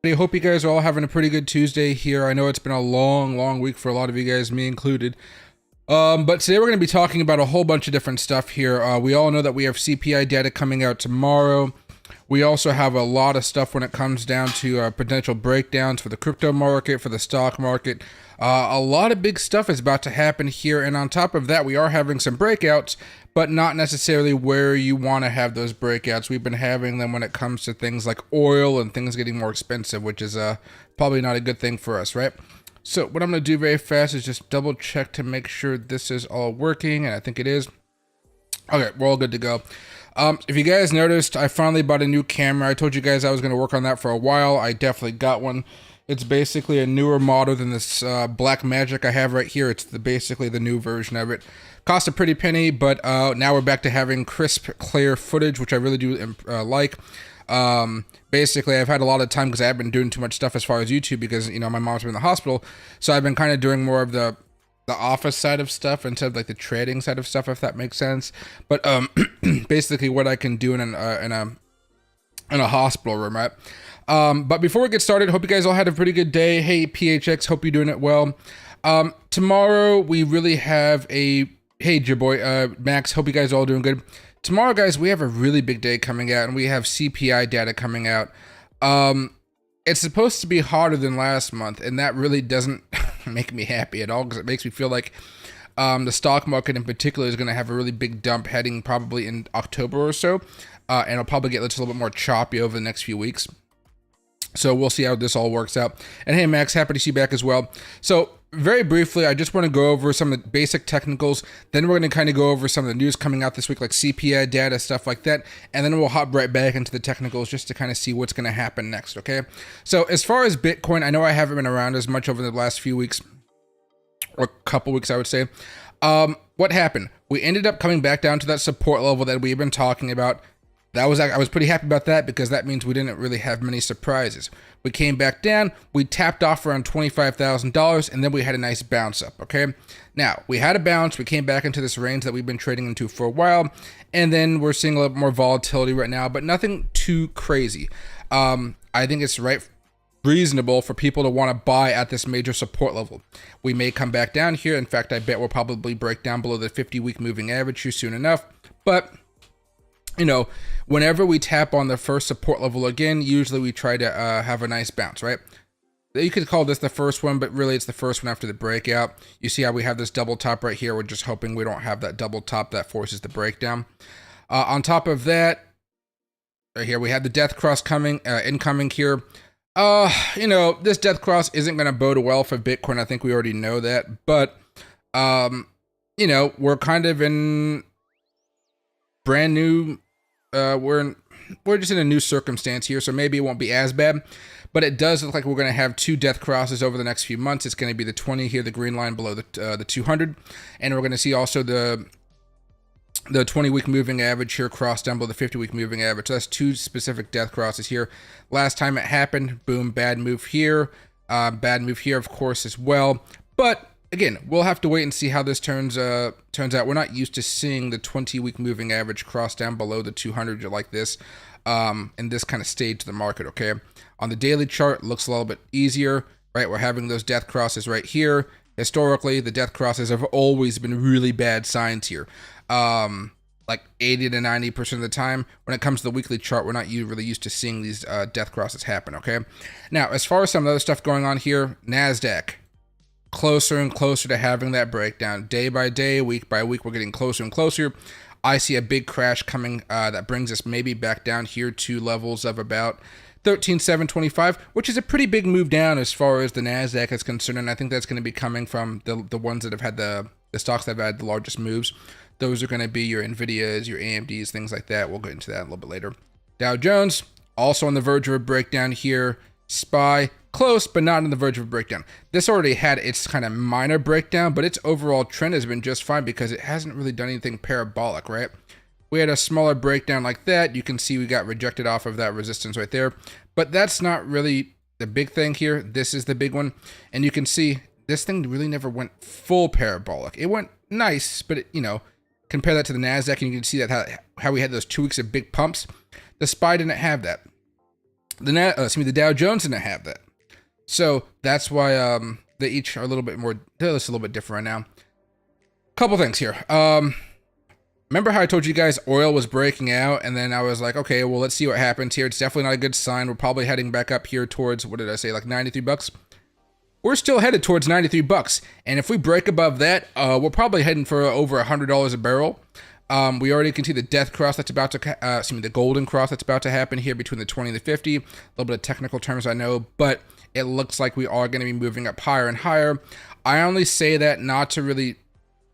I hope you guys are all having a pretty good Tuesday here. I know it's been a long week for a lot of you guys, me included. But today we're going to be talking about a whole bunch of different stuff here. We all know that we have CPI data coming out tomorrow. We also have a lot of stuff when it comes down to potential breakdowns for the crypto market, for the stock market. A lot of big stuff is about to happen here, and on top of that, we are having some breakouts, but not necessarily where you want to have those breakouts. We've been having them when it comes to things like oil and things getting more expensive, which is probably not a good thing for us, right? So what I'm going to do very fast is just double check to make sure this is all working, and I think it is. Okay, we're all good to go. If you guys noticed, I finally bought a new camera. I told you guys I was going to work on that for a while. I definitely got one. It's basically a newer model than this Black Magic I have right here. It's basically the new version of it. Cost a pretty penny, but now we're back to having crisp, clear footage, which I really do like. Basically, I've had a lot of time because I haven't been doing too much stuff as far as YouTube because, you know, my mom's been in the hospital. So I've been kind of doing more of the office side of stuff instead of like the trading side of stuff, if that makes sense. But basically what I can do in a hospital room, right? But before we get started, hope you guys all had a pretty good day. Hey, PHX, hope you're doing it well. Tomorrow we really have a, hey, your boy, Max, hope you guys are all doing good. Tomorrow, guys, we have a really big day coming out, and we have CPI data coming out. It's supposed to be hotter than last month, and that really doesn't make me happy at all, because it makes me feel like the stock market in particular is going to have a really big dump heading probably in October or so, and it'll probably get just a little bit more choppy over the next few weeks. So we'll see how this all works out. And hey, Max, happy to see you back as well. So very briefly, I just want to go over some of the basic technicals. Then we're going to kind of go over some of the news coming out this week, like CPI data, stuff like that. And then we'll hop right back into the technicals just to kind of see what's going to happen next, okay? So as far as Bitcoin, I know I haven't been around as much over the last few weeks, or a couple weeks, I would say. What happened? We ended up coming back down to that support level that we've been talking about. I was pretty happy about that because that means we didn't really have many surprises. We came back down, we tapped off around $25,000, and then we had a nice bounce up, okay? Now, we had a bounce, we came back into this range that we've been trading into for a while, and then we're seeing a little more volatility right now, but nothing too crazy. I think it's reasonable for people to want to buy at this major support level. We may come back down here. In fact, I bet we'll probably break down below the 50-week moving average here soon enough, but you know, whenever we tap on the first support level again, usually we try to have a nice bounce, right? You could call this the first one, but really it's the first one after the breakout. You see how we have this double top right here. We're just hoping we don't have that double top that forces the breakdown. On top of that, right here, we have the death cross coming, incoming here. You know, this death cross isn't going to bode well for Bitcoin. I think we already know that, but, you know, we're kind of in brand new, we're just in a new circumstance here, so maybe it won't be as bad, but it does look like we're going to have two death crosses over the next few months. It's going to be the 20 here, the green line below the 200, and we're going to see also the 20-week moving average here cross down below the 50-week moving average. So that's two specific death crosses here. Last time it happened, boom, bad move here, of course, as well, but again, we'll have to wait and see how this turns out. We're not used to seeing the 20-week moving average cross down below the 200 like this in this kind of stage of the market, okay? On the daily chart, looks a little bit easier, right? We're having those death crosses right here. Historically, the death crosses have always been really bad signs here. Like 80 to 90% of the time. When it comes to the weekly chart, we're not really used to seeing these death crosses happen, okay? Now, as far as some of the other stuff going on here, NASDAQ. Closer and closer to having that breakdown. Day by day, week by week, we're getting closer and closer. I see a big crash coming that brings us maybe back down here to levels of about 13,725, which is a pretty big move down as far as the NASDAQ is concerned, and I think that's going to be coming from the ones that have had the stocks that have had the largest moves. Those are going to be your NVIDIAs, your AMDs, things like that. We'll get into that a little bit later. Dow Jones, also on the verge of a breakdown here. SPY, close, but not on the verge of a breakdown. This already had its kind of minor breakdown, but its overall trend has been just fine because it hasn't really done anything parabolic, right? We had a smaller breakdown like that. You can see we got rejected off of that resistance right there, but that's not really the big thing here. This is the big one, and you can see this thing really never went full parabolic. It went nice, but it, you know, compare that to the NASDAQ, and you can see that how we had those 2 weeks of big pumps. The SPY didn't have that. The Dow Jones didn't have that. So that's why they each are a little bit more, they're just a little bit different right now. Couple things here. Remember how I told you guys oil was breaking out, and then I was like, okay, well, let's see what happens here. It's definitely not a good sign. We're probably heading back up here towards, what did I say, like 93 bucks? We're still headed towards 93 bucks. And if we break above that, we're probably heading for over $100 a barrel. We already can see the death cross that's about to, the golden cross that's about to happen here between the 20 and the 50. A little bit of technical terms, I know, but it looks like we are going to be moving up higher and higher. I only say that not to really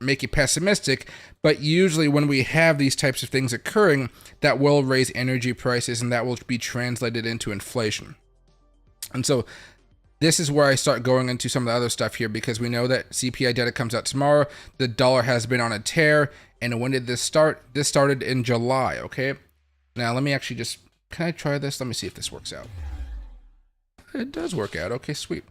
make you pessimistic, but usually when we have these types of things occurring, that will raise energy prices and that will be translated into inflation. And so this is where I start going into some of the other stuff here, because we know that CPI data comes out tomorrow. The dollar has been on a tear. And when did this start? This started in July, okay? Now, let me actually just, can I try this? Let me see if this works out. It does work out. Okay, sweet.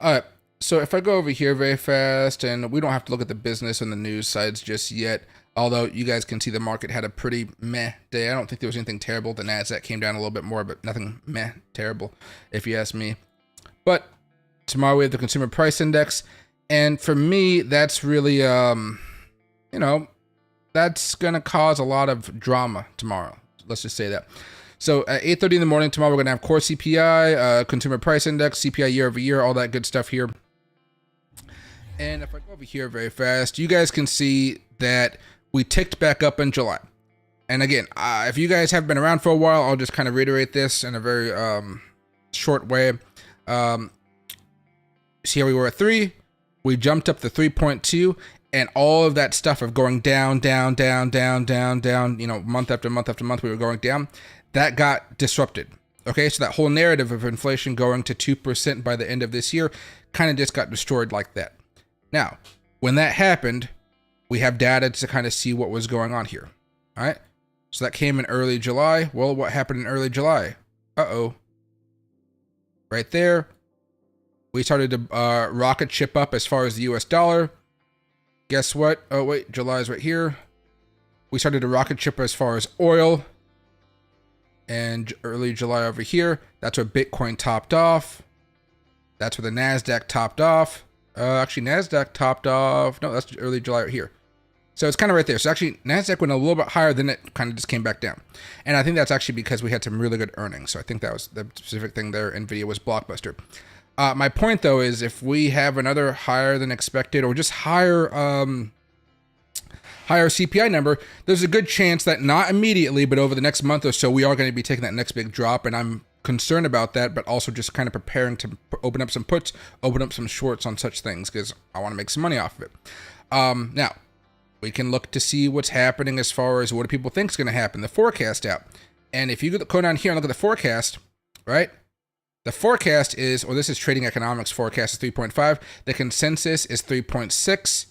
All right. So if I go over here very fast, and we don't have to look at the business and the news sides just yet, although you guys can see the market had a pretty meh day. I don't think there was anything terrible. The NASDAQ came down a little bit more, but nothing meh terrible, if you ask me. But tomorrow we have the consumer price index. And for me, that's really, that's going to cause a lot of drama tomorrow. Let's just say that. So at 8:30 in the morning tomorrow, we're going to have core CPI, consumer price index, CPI year over year, all that good stuff here. And if I go over here very fast, you guys can see that we ticked back up in July. And again, if you guys have been around for a while, I'll just kind of reiterate this in a very short way. See how we were at 3? We jumped up to 3.2. And all of that stuff of going down, month after month after month, we were going down. That got disrupted. Okay, so that whole narrative of inflation going to 2% by the end of this year kind of just got destroyed like that. Now, when that happened, we have data to kind of see what was going on here. All right, so that came in early July. Well, what happened in early July? Right there, we started to rocket ship up as far as the US dollar. Guess what? Oh, wait, July is right here. We started to rocket ship as far as oil. And early July over here, that's where Bitcoin topped off. That's where the NASDAQ topped off. Actually, NASDAQ topped off. No, that's early July right here. So it's kind of right there. So actually, NASDAQ went a little bit higher, then it kind of just came back down. And I think that's actually because we had some really good earnings. So I think that was the specific thing there. NVIDIA was blockbuster. My point, though, is if we have another higher than expected or just higher CPI number, there's a good chance that not immediately, but over the next month or so, we are going to be taking that next big drop. And I'm concerned about that, but also just kind of preparing to open up some puts, open up some shorts on such things because I want to make some money off of it. Now, we can look to see what's happening as far as what do people think is going to happen, the forecast out. And if you go down here and look at the forecast, right? The forecast is, or this is Trading Economics forecast is 3.5. The consensus is 3.6.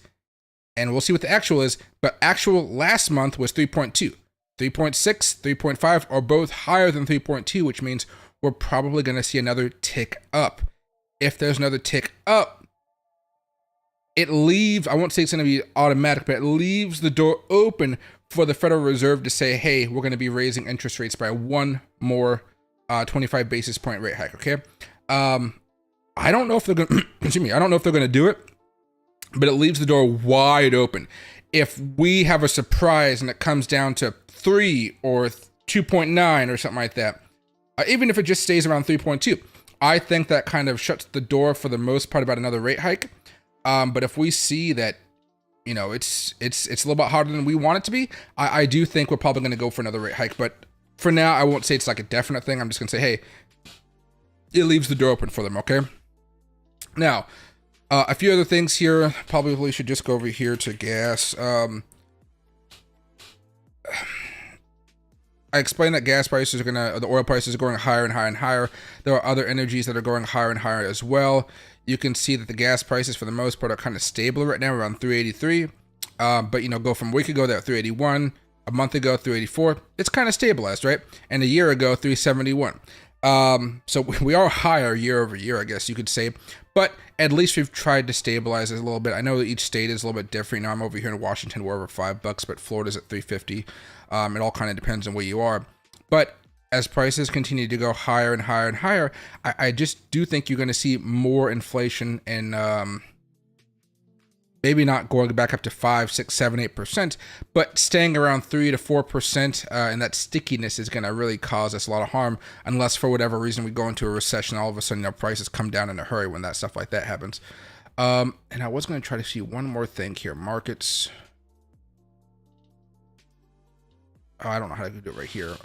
And we'll see what the actual is. But actual last month was 3.2. 3.6, 3.5 are both higher than 3.2, which means we're probably going to see another tick up. If there's another tick up, it leaves, I won't say it's going to be automatic, but it leaves the door open for the Federal Reserve to say, hey, we're going to be raising interest rates by one more 25 basis point rate hike, okay? I don't know if they're going to, excuse me, I don't know if they're going to do it, but it leaves the door wide open. If we have a surprise and it comes down to 3 or 2.9 or something like that, even if it just stays around 3.2, I think that kind of shuts the door for the most part about another rate hike. But if we see that, you know, it's a little bit harder than we want it to be, I do think we're probably going to go for another rate hike. But for now, I won't say it's like a definite thing. I'm just going to say, hey, it leaves the door open for them, okay? Now, a few other things here. Probably should just go over here to gas. I explained that gas prices the oil prices are going higher and higher and higher. There are other energies that are going higher and higher as well. You can see that the gas prices, for the most part, are kind of stable right now, around 383. But, you know, go from a week ago, they're at 381. A month ago, 384. It's kind of stabilized, right? And a year ago, 371. So we are higher year over year, I guess you could say. But at least we've tried to stabilize it a little bit. I know that each state is a little bit different. Now I'm over here in Washington, we're over $5, but Florida's at 350. It all kind of depends on where you are. But as prices continue to go higher and higher and higher, I just do think you're going to see more inflation and maybe not going back up to 5, 6, 7, 8%, but staying around 3 to 4%, and that stickiness is going to really cause us a lot of harm, unless for whatever reason we go into a recession, all of a sudden, prices come down in a hurry when that stuff like that happens. And I was going to try to see one more thing here. Markets. Oh, I don't know how to do it right here.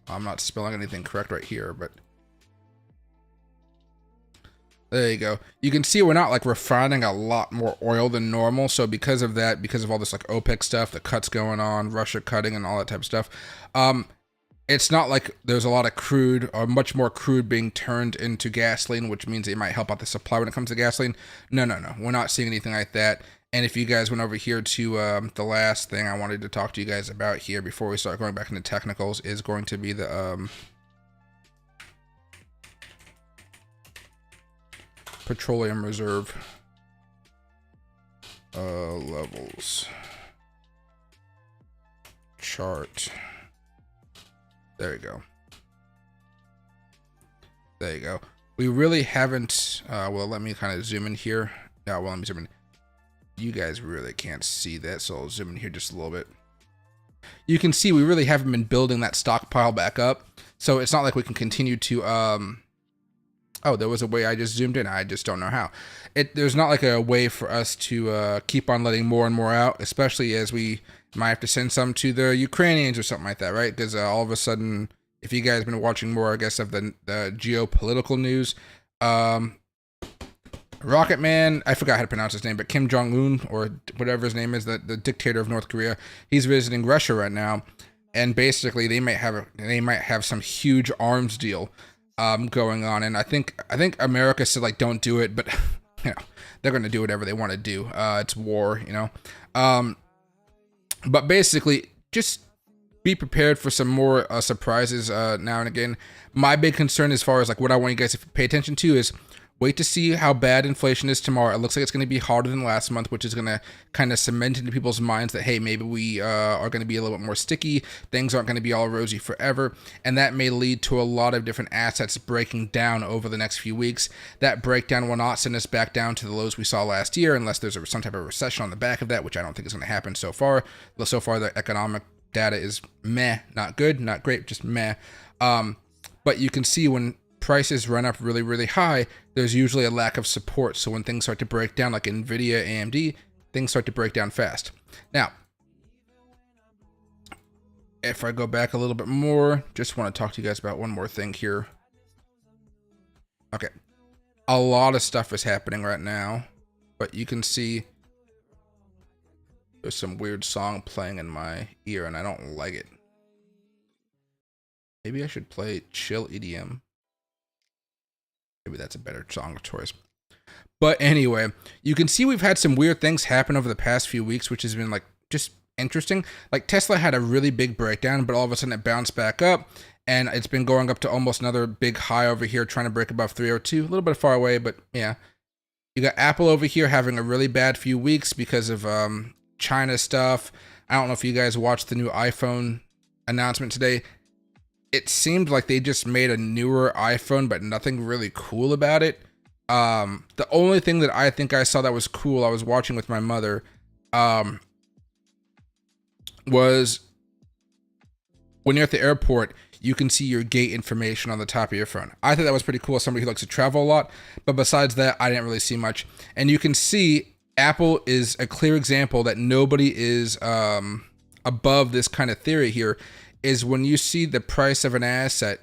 I'm not spelling anything correct right here, but there you go. You can see we're not like refining a lot more oil than normal. So because of that, because of all this like OPEC stuff, the cuts going on, Russia cutting and all that type of stuff, it's not like there's a lot of crude or much more crude being turned into gasoline, which means it might help out the supply when it comes to gasoline. No. We're not seeing anything like that. And if you guys went over here to the last thing I wanted to talk to you guys about here before we start going back into technicals is going to be the petroleum reserve levels chart. There you go. There you go. We really haven't well, let me kind of zoom in here. Yeah, well, let me zoom in. You guys really can't see that, so I'll zoom in here just a little bit. You can see we really haven't been building that stockpile back up, so it's not like we can continue to oh, there was a way I just zoomed in. I just don't know how. There's not like a way for us to keep on letting more and more out, especially as we might have to send some to the Ukrainians or something like that, right? Because all of a sudden, if you guys have been watching more, I guess, of the geopolitical news, Rocket Man, I forgot how to pronounce his name, but Kim Jong-un, or whatever his name is, the dictator of North Korea, he's visiting Russia right now, and basically they might have some huge arms deal going on, and I think America said like don't do it, but they're going to do whatever they want to do. It's war, but basically just be prepared for some more surprises now and again. My big concern as far as like what I want you guys to pay attention to is wait to see how bad inflation is tomorrow. It looks like it's going to be harder than last month, which is going to kind of cement into people's minds that, hey, maybe we are going to be a little bit more sticky. Things aren't going to be all rosy forever. And that may lead to a lot of different assets breaking down over the next few weeks. That breakdown will not send us back down to the lows we saw last year unless there's some type of recession on the back of that, which I don't think is going to happen so far. So far, the economic data is meh, not good, not great, just meh. But you can see when prices run up really, really high, there's usually a lack of support. So when things start to break down, like NVIDIA, AMD, things start to break down fast. Now, if I go back a little bit more, just want to talk to you guys about one more thing here. Okay. A lot of stuff is happening right now, but you can see there's some weird song playing in my ear and I don't like it. Maybe I should play chill EDM. Maybe that's a better song choice. But anyway, you can see we've had some weird things happen over the past few weeks, which has been like just interesting. Like Tesla had a really big breakdown, but all of a sudden it bounced back up and it's been going up to almost another big high over here, trying to break above 302. A little bit far away, but yeah. You got Apple over here having a really bad few weeks because of China stuff. I don't know if you guys watched the new iPhone announcement today. It seemed like they just made a newer iPhone, but nothing really cool about it. The only thing that I think I saw that was cool, I was watching with my mother, was when you're at the airport, you can see your gate information on the top of your phone. I thought that was pretty cool as somebody who likes to travel a lot, but besides that, I didn't really see much. And you can see Apple is a clear example that nobody is above this kind of theory here, is when you see the price of an asset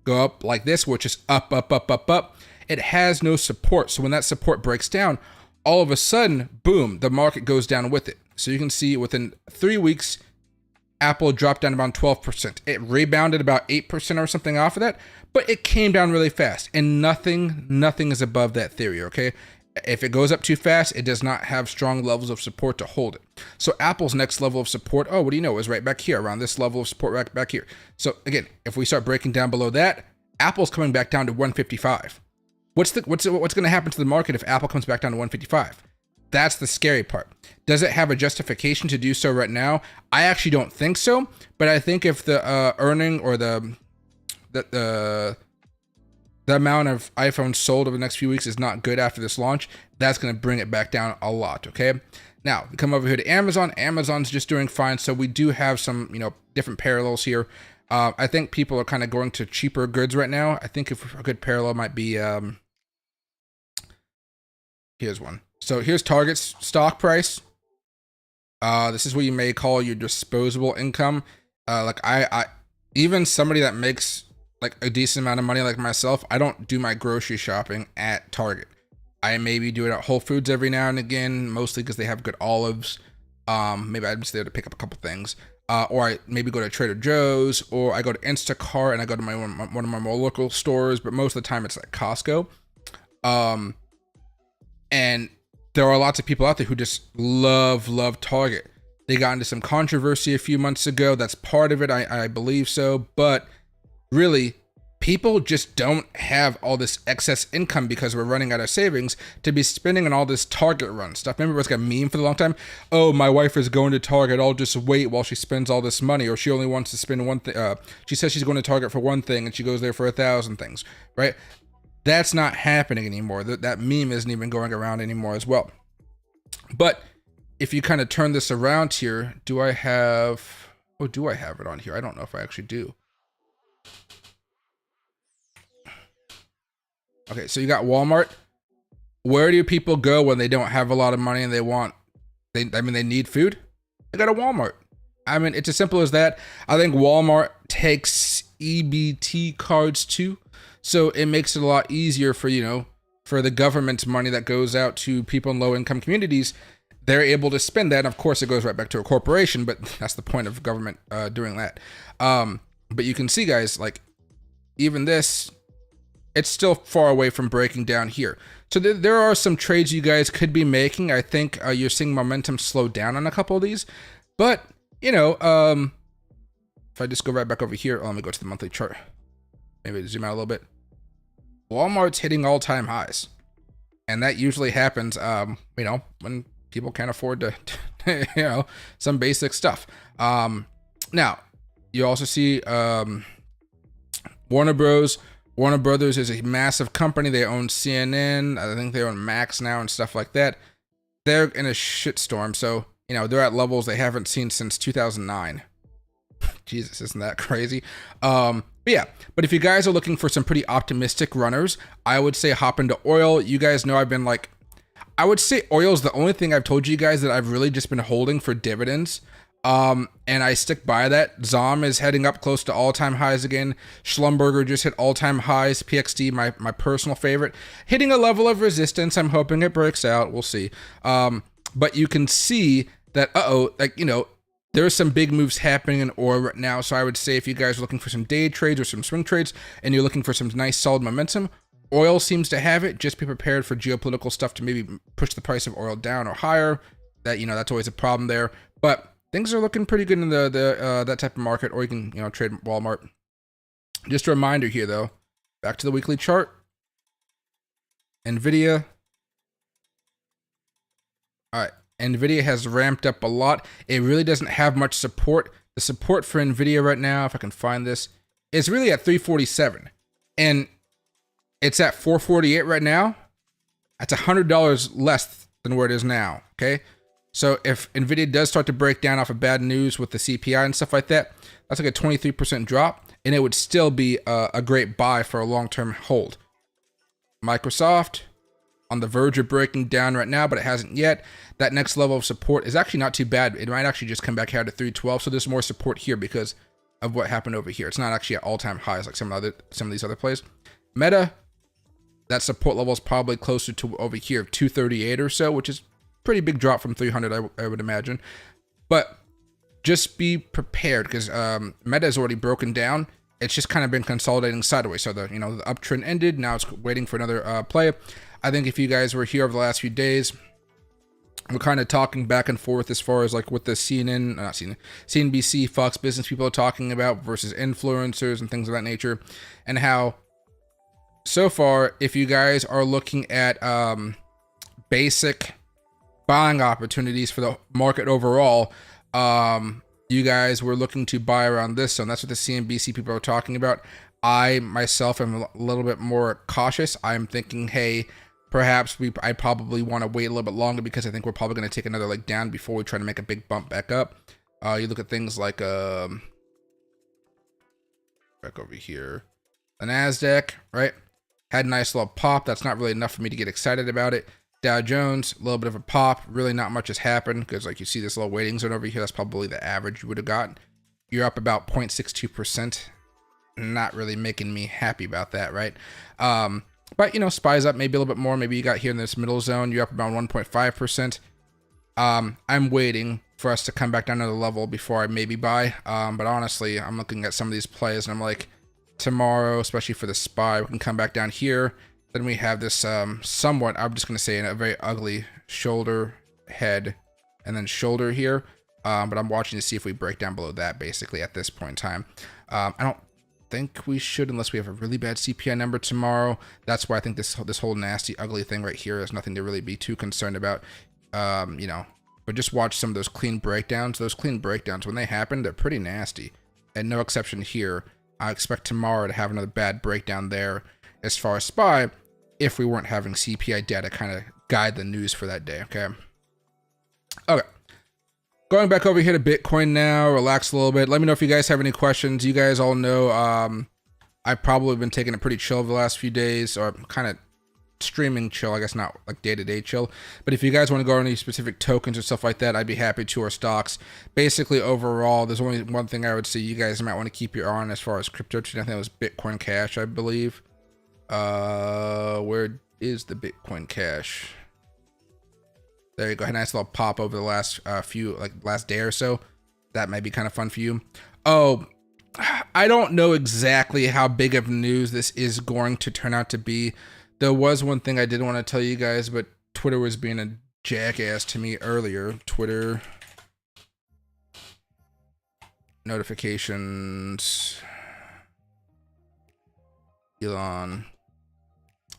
go up like this, which is up, up, up, up, up, it has no support. So when that support breaks down, all of a sudden, boom, the market goes down with it. So you can see within 3 weeks, Apple dropped down about 12%. It rebounded about 8% or something off of that, but it came down really fast. And nothing is above that theory, okay? If it goes up too fast, it does not have strong levels of support to hold it. So Apple's next level of support, oh, what do you know, is right back here, around this level of support right back here. So again, if we start breaking down below that, Apple's coming back down to 155. What's going to happen to the market if Apple comes back down to 155? That's the scary part. Does it have a justification to do so right now? I actually don't think so, but I think if the earning or the amount of iPhones sold over the next few weeks is not good after this launch, that's going to bring it back down a lot, okay? Now, we come over here to Amazon. Amazon's just doing fine, so we do have some, different parallels here. I think people are kind of going to cheaper goods right now. I think if a good parallel might be, here's one. So here's Target's stock price. This is what you may call your disposable income. Like I even somebody that makes like a decent amount of money like myself, I don't do my grocery shopping at Target. I maybe do it at Whole Foods every now and again, mostly because they have good olives. Maybe I'm just there to pick up a couple things. Or I maybe go to Trader Joe's, or I go to Instacart and I go to one of my more local stores, but most of the time it's like Costco. And there are lots of people out there who just love Target. They got into some controversy a few months ago. That's part of it, I believe so. But really, people just don't have all this excess income because we're running out of savings to be spending on all this Target run stuff. Remember, it's got a meme for a long time. Oh, my wife is going to Target. I'll just wait while she spends all this money, or she only wants to spend one thing. She says she's going to Target for one thing, and she goes there for 1,000 things, right? That's not happening anymore. That meme isn't even going around anymore as well. But if you kind of turn this around here, do I have it on here? I don't know if I actually do. Okay, so you got Walmart. Where do people go when they don't have a lot of money and they need food? They go to Walmart. I mean, it's as simple as that. I think Walmart takes EBT cards too. So it makes it a lot easier for, for the government's money that goes out to people in low income communities. They're able to spend that. And of course, it goes right back to a corporation, but that's the point of government doing that. But you can see, guys, like even this, it's still far away from breaking down here. So there are some trades you guys could be making. I think you're seeing momentum slow down on a couple of these. But, if I just go right back over here, let me go to the monthly chart. Maybe zoom out a little bit. Walmart's hitting all-time highs. And that usually happens, when people can't afford to, some basic stuff. Now, you also see Warner Bros. Warner Brothers is a massive company. They own CNN. I think they own Max now and stuff like that. They're in a shitstorm. So, they're at levels they haven't seen since 2009. Jesus, isn't that crazy? But if you guys are looking for some pretty optimistic runners, I would say hop into oil. You guys know I've been I would say oil is the only thing I've told you guys that I've really just been holding for dividends. And I stick by that. ZOM is heading up close to all-time highs again. Schlumberger just hit all-time highs. PXD, my personal favorite, hitting a level of resistance. I'm hoping it breaks out. We'll see. But you can see that, there's some big moves happening in oil right now. So I would say if you guys are looking for some day trades or some swing trades and you're looking for some nice solid momentum, oil seems to have it. Just be prepared for geopolitical stuff to maybe push the price of oil down or higher. That, that's always a problem there. But things are looking pretty good in the that type of market, or you can, trade Walmart. Just a reminder here though, back to the weekly chart. Nvidia. All right. Nvidia has ramped up a lot. It really doesn't have much support. The support for Nvidia right now, if I can find this, is really at 347. And it's at 448 right now. That's $100 less than where it is now, okay? So if Nvidia does start to break down off of bad news with the CPI and stuff like that, that's like a 23% drop, and it would still be a great buy for a long-term hold. Microsoft, on the verge of breaking down right now, but it hasn't yet. That next level of support is actually not too bad. It might actually just come back out to 312, so there's more support here because of what happened over here. It's not actually at all-time highs like some of these other plays. Meta, that support level is probably closer to over here, 238 or so, which is pretty big drop from 300, I would imagine. But just be prepared because Meta has already broken down. It's just kind of been consolidating sideways. So the the uptrend ended. Now it's waiting for another play. I think if you guys were here over the last few days, we're kind of talking back and forth as far as like what the CNBC, Fox Business people are talking about versus influencers and things of that nature, and how so far, if you guys are looking at basic buying opportunities for the market overall. You guys were looking to buy around this zone. That's what the CNBC people are talking about. I myself am a little bit more cautious. I'm thinking, hey, perhaps I probably want to wait a little bit longer because I think we're probably going to take another leg down before we try to make a big bump back up. You look at things like back over here, the Nasdaq, right? Had a nice little pop. That's not really enough for me to get excited about it. Dow Jones, a little bit of a pop. Really not much has happened because, like, you see this little waiting zone over here. That's probably the average you would have gotten. You're up about 0.62%. Not really making me happy about that, right? But, you know, SPY's up maybe a little bit more. Maybe you got here in this middle zone. You're up about 1.5%. I'm waiting for us to come back down to the level before I maybe buy. But honestly, I'm looking at some of these plays and I'm like, tomorrow, especially for the SPY, we can come back down here. Then we have this somewhat, I'm just going to say, a very ugly shoulder, head, and then shoulder here. But I'm watching to see if we break down below that, basically, at this point in time. I don't think we should unless we have a really bad CPI number tomorrow. That's why I think this whole nasty, ugly thing right here is nothing to really be too concerned about. You know, but just watch some of those clean breakdowns. Those clean breakdowns, when they happen, they're pretty nasty. And no exception here. I expect tomorrow to have another bad breakdown there as far as SPY if we weren't having CPI data kind of guide the news for that day, okay? Okay. Going back over here to Bitcoin now, relax a little bit. Let me know if you guys have any questions. You guys all know I've probably been taking it pretty chill the last few days, or kind of streaming chill, I guess, not like day-to-day chill. But if you guys want to go on any specific tokens or stuff like that, I'd be happy to, or stocks. Basically, overall, there's only one thing I would say you guys might want to keep your eye on as far as crypto. I think that was Bitcoin Cash, I believe. Where is the Bitcoin Cash? There you go. A nice little pop over the last last day or so. That might be kind of fun for you. Oh, I don't know exactly how big of news this is going to turn out to be. There was one thing I did want to tell you guys, but Twitter was being a jackass to me earlier. Twitter notifications. Elon.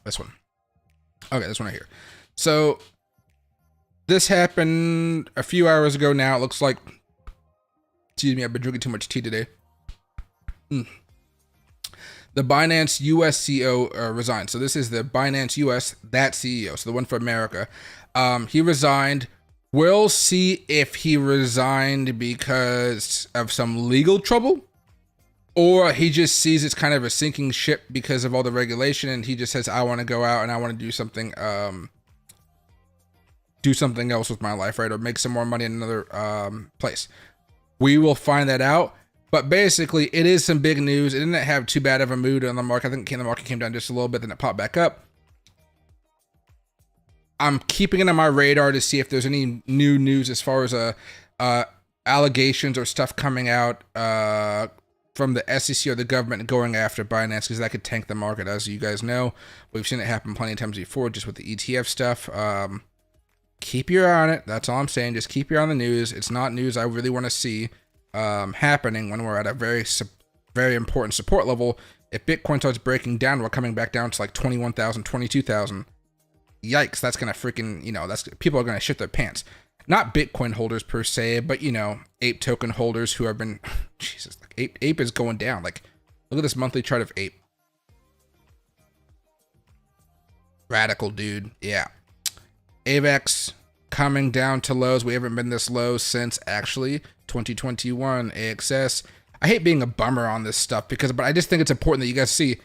This one. Okay, this one right here. So this happened a few hours ago now. It looks like, excuse me, I've been drinking too much tea today. The Binance US CEO resigned. So this is the Binance US, that CEO. So the one for America. He resigned. We'll see if he resigned because of some legal trouble, or he just sees it's kind of a sinking ship because of all the regulation, and he just says, I want to go out and I want to do something else with my life, right? Or make some more money in another place. We will find that out. But basically, it is some big news. It didn't have too bad of a mood on the market. I think the market came down just a little bit, then it popped back up. I'm keeping it on my radar to see if there's any new news as far as allegations or stuff coming out from the SEC or the government going after Binance, because that could tank the market. As you guys know, we've seen it happen plenty of times before, just with the ETF stuff. Keep your eye on it. That's all I'm saying. Just keep your eye on the news. It's not news I really want to see happening when we're at a very important support level. If Bitcoin starts breaking down, we're coming back down to like 21,000, 22,000. Yikes, that's gonna freaking, you know, that's, people are gonna shit their pants. Not Bitcoin holders per se, but, you know, ape token holders who have been, Jesus, like ape is going down. Like, look at this monthly chart of ape. Radical, dude. Yeah. AVAX coming down to lows. We haven't been this low since actually 2021. AXS. I hate being a bummer on this stuff but I just think it's important that you guys see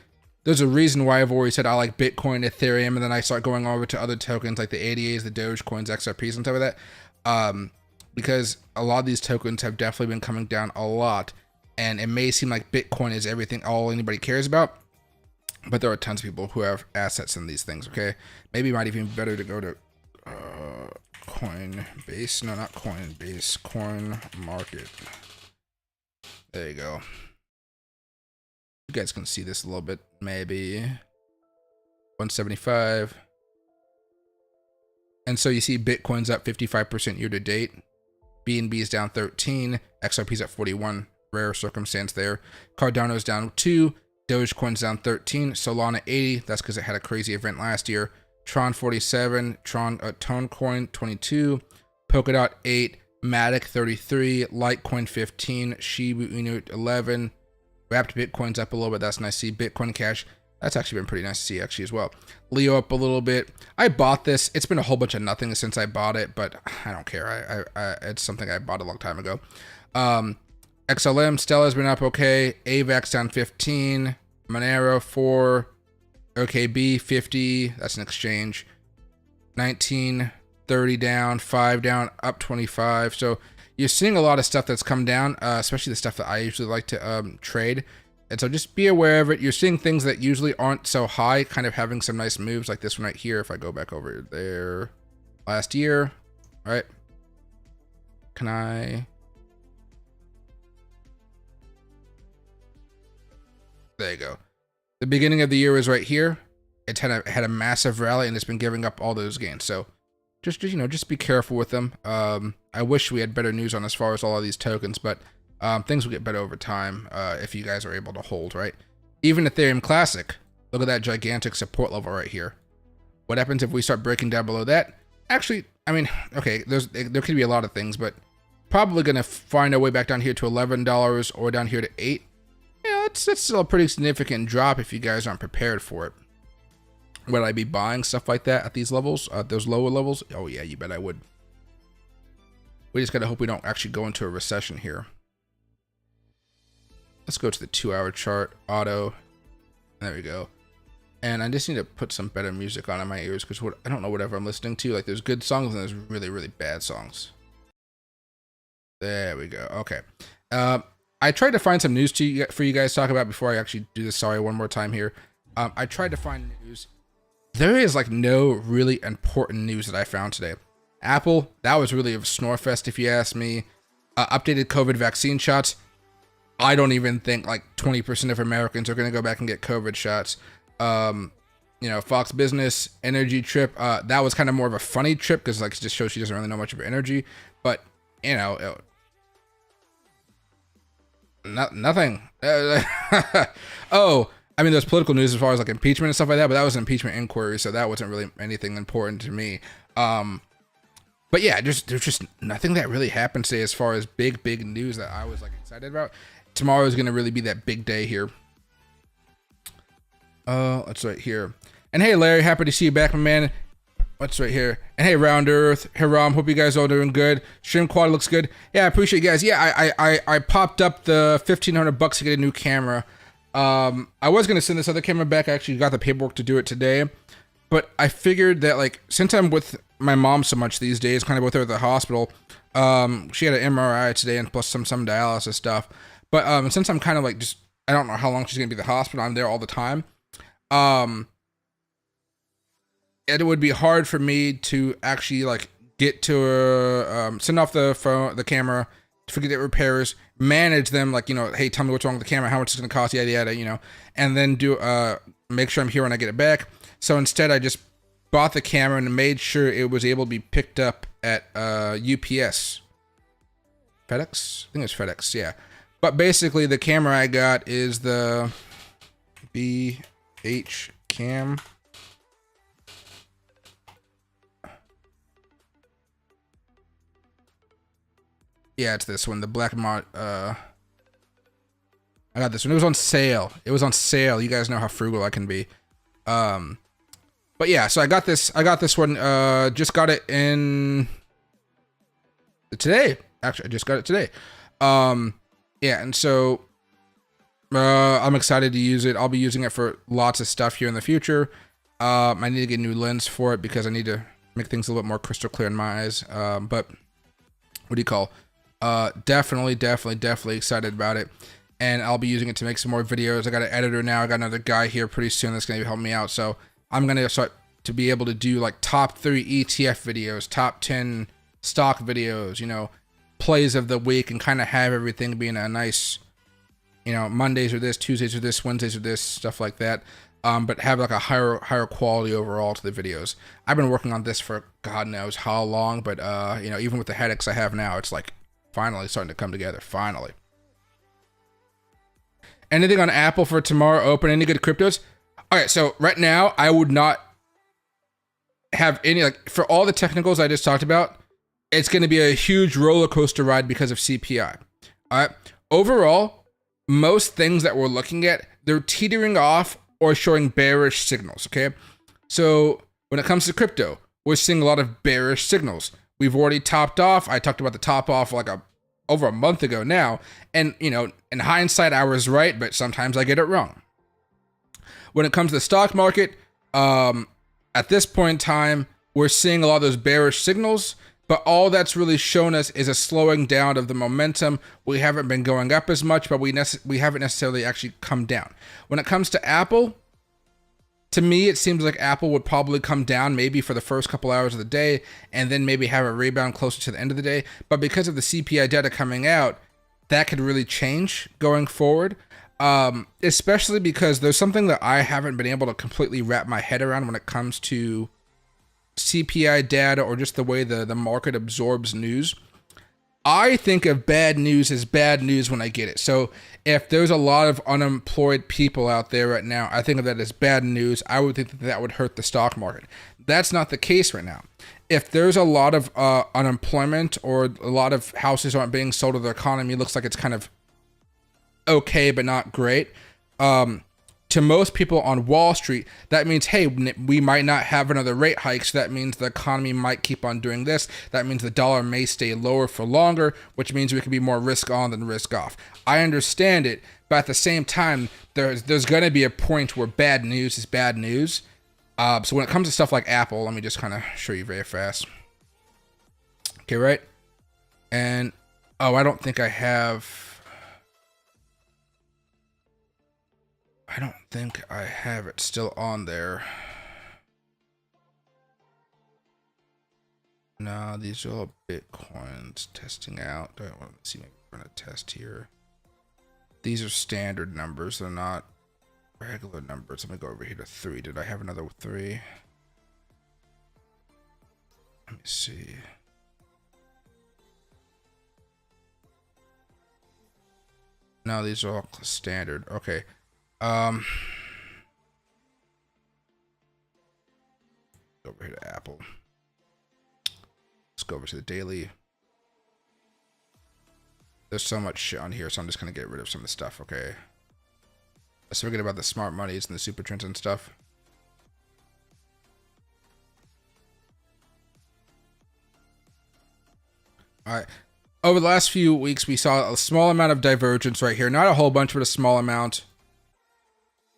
there's a reason why I've always said I like Bitcoin, Ethereum, and then I start going over to other tokens like the ADAs, the Dogecoins, XRPs, and stuff like that. Because a lot of these tokens have definitely been coming down a lot, and it may seem like Bitcoin is everything, all anybody cares about, but there are tons of people who have assets in these things. Okay, maybe it might even be better to go to Coinbase. No, not Coinbase. Coin Market. There you go. You guys can see this a little bit, maybe 175. And so you see Bitcoin's up 55% year to date. BNB is down 13. XRP's at 41. Rare circumstance there. Cardano's down 2. Dogecoin's down 13. Solana 80. That's because it had a crazy event last year. Tron 47, Tonecoin 22, Polkadot 8, Matic 33, Litecoin 15, Shiba Inu 11. Wrapped Bitcoin's up a little bit. That's nice to see. Bitcoin Cash, that's actually been pretty nice to see actually as well. Leo up a little bit. I bought this. It's been a whole bunch of nothing since I bought it, but I don't care. It's something I bought a long time ago. XLM, Stella's been up okay. AVAX down 15. Monero 4. OKB 50. That's an exchange. 19. 30 down. 5 down. Up 25. So you're seeing a lot of stuff that's come down, especially the stuff that I usually like to trade. And so just be aware of it. You're seeing things that usually aren't so high, kind of having some nice moves like this one right here. If I go back over there last year, right? Can I? There you go. The beginning of the year was right here. It had a massive rally and it's been giving up all those gains. So just be careful with them. I wish we had better news on as far as all of these tokens, but things will get better over time if you guys are able to hold, right? Even Ethereum Classic, look at that gigantic support level right here. What happens if we start breaking down below that? Actually, I mean, okay, there could be a lot of things, but probably going to find our way back down here to $11 or down here to 8. Yeah, that's still a pretty significant drop if you guys aren't prepared for it. Would I be buying stuff like that at these levels, those lower levels? Oh yeah, you bet I would. We just gotta hope we don't actually go into a recession here. Let's go to the 2-hour chart, auto. There we go. And I just need to put some better music on in my ears because I don't know whatever I'm listening to. Like there's good songs and there's really, really bad songs. There we go. Okay. I tried to find some news for you guys to talk about before I actually do this. Sorry, one more time here. I tried to find news. There is like no really important news that I found today. Apple, that was really a snore fest if you ask me. Updated COVID vaccine shots. I don't even think like 20% of Americans are going to go back and get COVID shots. Fox Business energy trip. That was kind of more of a funny trip because like it just shows she doesn't really know much of energy. But nothing. Oh, I mean, there's political news as far as like impeachment and stuff like that, but that was an impeachment inquiry, so that wasn't really anything important to me. But yeah, there's just nothing that really happened today as far as big news that I was like excited about. Tomorrow is going to really be that big day here. Let's right here. And hey, Larry, happy to see you back, my man. What's right here? And hey, Round Earth, hey Rom, hope you guys all doing good. Stream quality looks good. Yeah, I appreciate you guys. Yeah, I popped up the $1,500 to get a new camera. I was gonna send this other camera back. I actually got the paperwork to do it today, but I figured that like since I'm with my mom so much these days, kind of with her at the hospital, she had an MRI today and plus some dialysis stuff. But since I'm kind of like just I don't know how long she's gonna be at the hospital. I'm there all the time. It would be hard for me to actually like get to her, send off the camera, figure out repairs, manage them, like, hey, tell me what's wrong with the camera, how much it's going to cost, yada, yada, and then do, make sure I'm here when I get it back. So instead, I just bought the camera and made sure it was able to be picked up at, UPS. FedEx? I think it's FedEx, yeah. But basically, the camera I got is the BH Cam. Yeah, it's this one, the black mod. I got this one. It was on sale. You guys know how frugal I can be. But yeah, so I got this one. Just got it in today. Actually, I just got it today. Yeah, and so I'm excited to use it. I'll be using it for lots of stuff here in the future. I need to get a new lens for it because I need to make things a little bit more crystal clear in my eyes. But what do you call? Definitely excited about it, and I'll be using it to make some more videos. I got an editor now. I got another guy here pretty soon that's going to help me out. So I'm going to start to be able to do like top 3 ETF videos, top 10 stock videos, plays of the week, and kind of have everything being a nice, Mondays are this, Tuesdays are this, Wednesdays are this, stuff like that. But have like a higher quality overall to the videos. I've been working on this for God knows how long, but even with the headaches I have now, it's like finally starting to come together. Finally. Anything on Apple for tomorrow open? Any good cryptos? All right, so right now I would not have any, like, for all the technicals I just talked about, it's going to be a huge roller coaster ride because of CPI. All right. Overall, most things that we're looking at, they're teetering off or showing bearish signals. Okay. So when it comes to crypto, we're seeing a lot of bearish signals. We've already topped off. I talked about the top off like over a month ago now. And, you know, in hindsight, I was right, but sometimes I get it wrong. When it comes to the stock market, at this point in time, we're seeing a lot of those bearish signals, but all that's really shown us is a slowing down of the momentum. We haven't been going up as much, but we haven't necessarily actually come down. When it comes to Apple, to me, it seems like Apple would probably come down maybe for the first couple hours of the day and then maybe have a rebound closer to the end of the day. But because of the CPI data coming out, that could really change going forward. Especially because there's something that I haven't been able to completely wrap my head around when it comes to CPI data or just the way the market absorbs news. I think of bad news as bad news when I get it. So if there's a lot of unemployed people out there right now, I think of that as bad news. I would think that would hurt the stock market. That's not the case right now. If there's a lot of unemployment or a lot of houses aren't being sold or the economy looks like it's kind of okay but not great, to most people on Wall Street, that means, hey, we might not have another rate hike, so that means the economy might keep on doing this. That means the dollar may stay lower for longer, which means we can be more risk on than risk off. I understand it, but at the same time, there's going to be a point where bad news is bad news. So when it comes to stuff like Apple, let me just kind of show you very fast. Okay, right? And, oh, I don't think I have... I don't think I have it still on there. No, these are all Bitcoins testing out. I want to see, maybe we're going to test here. These are standard numbers. They're not regular numbers. Let me go over here to 3. Did I have another 3? Let me see. No, these are all standard. Okay. Go over here to Apple. Let's go over to the daily. There's so much shit on here, so I'm just gonna get rid of some of the stuff. Okay. Let's forget about the smart monies and the super trends and stuff. All right. Over the last few weeks, we saw a small amount of divergence right here. Not a whole bunch, but a small amount.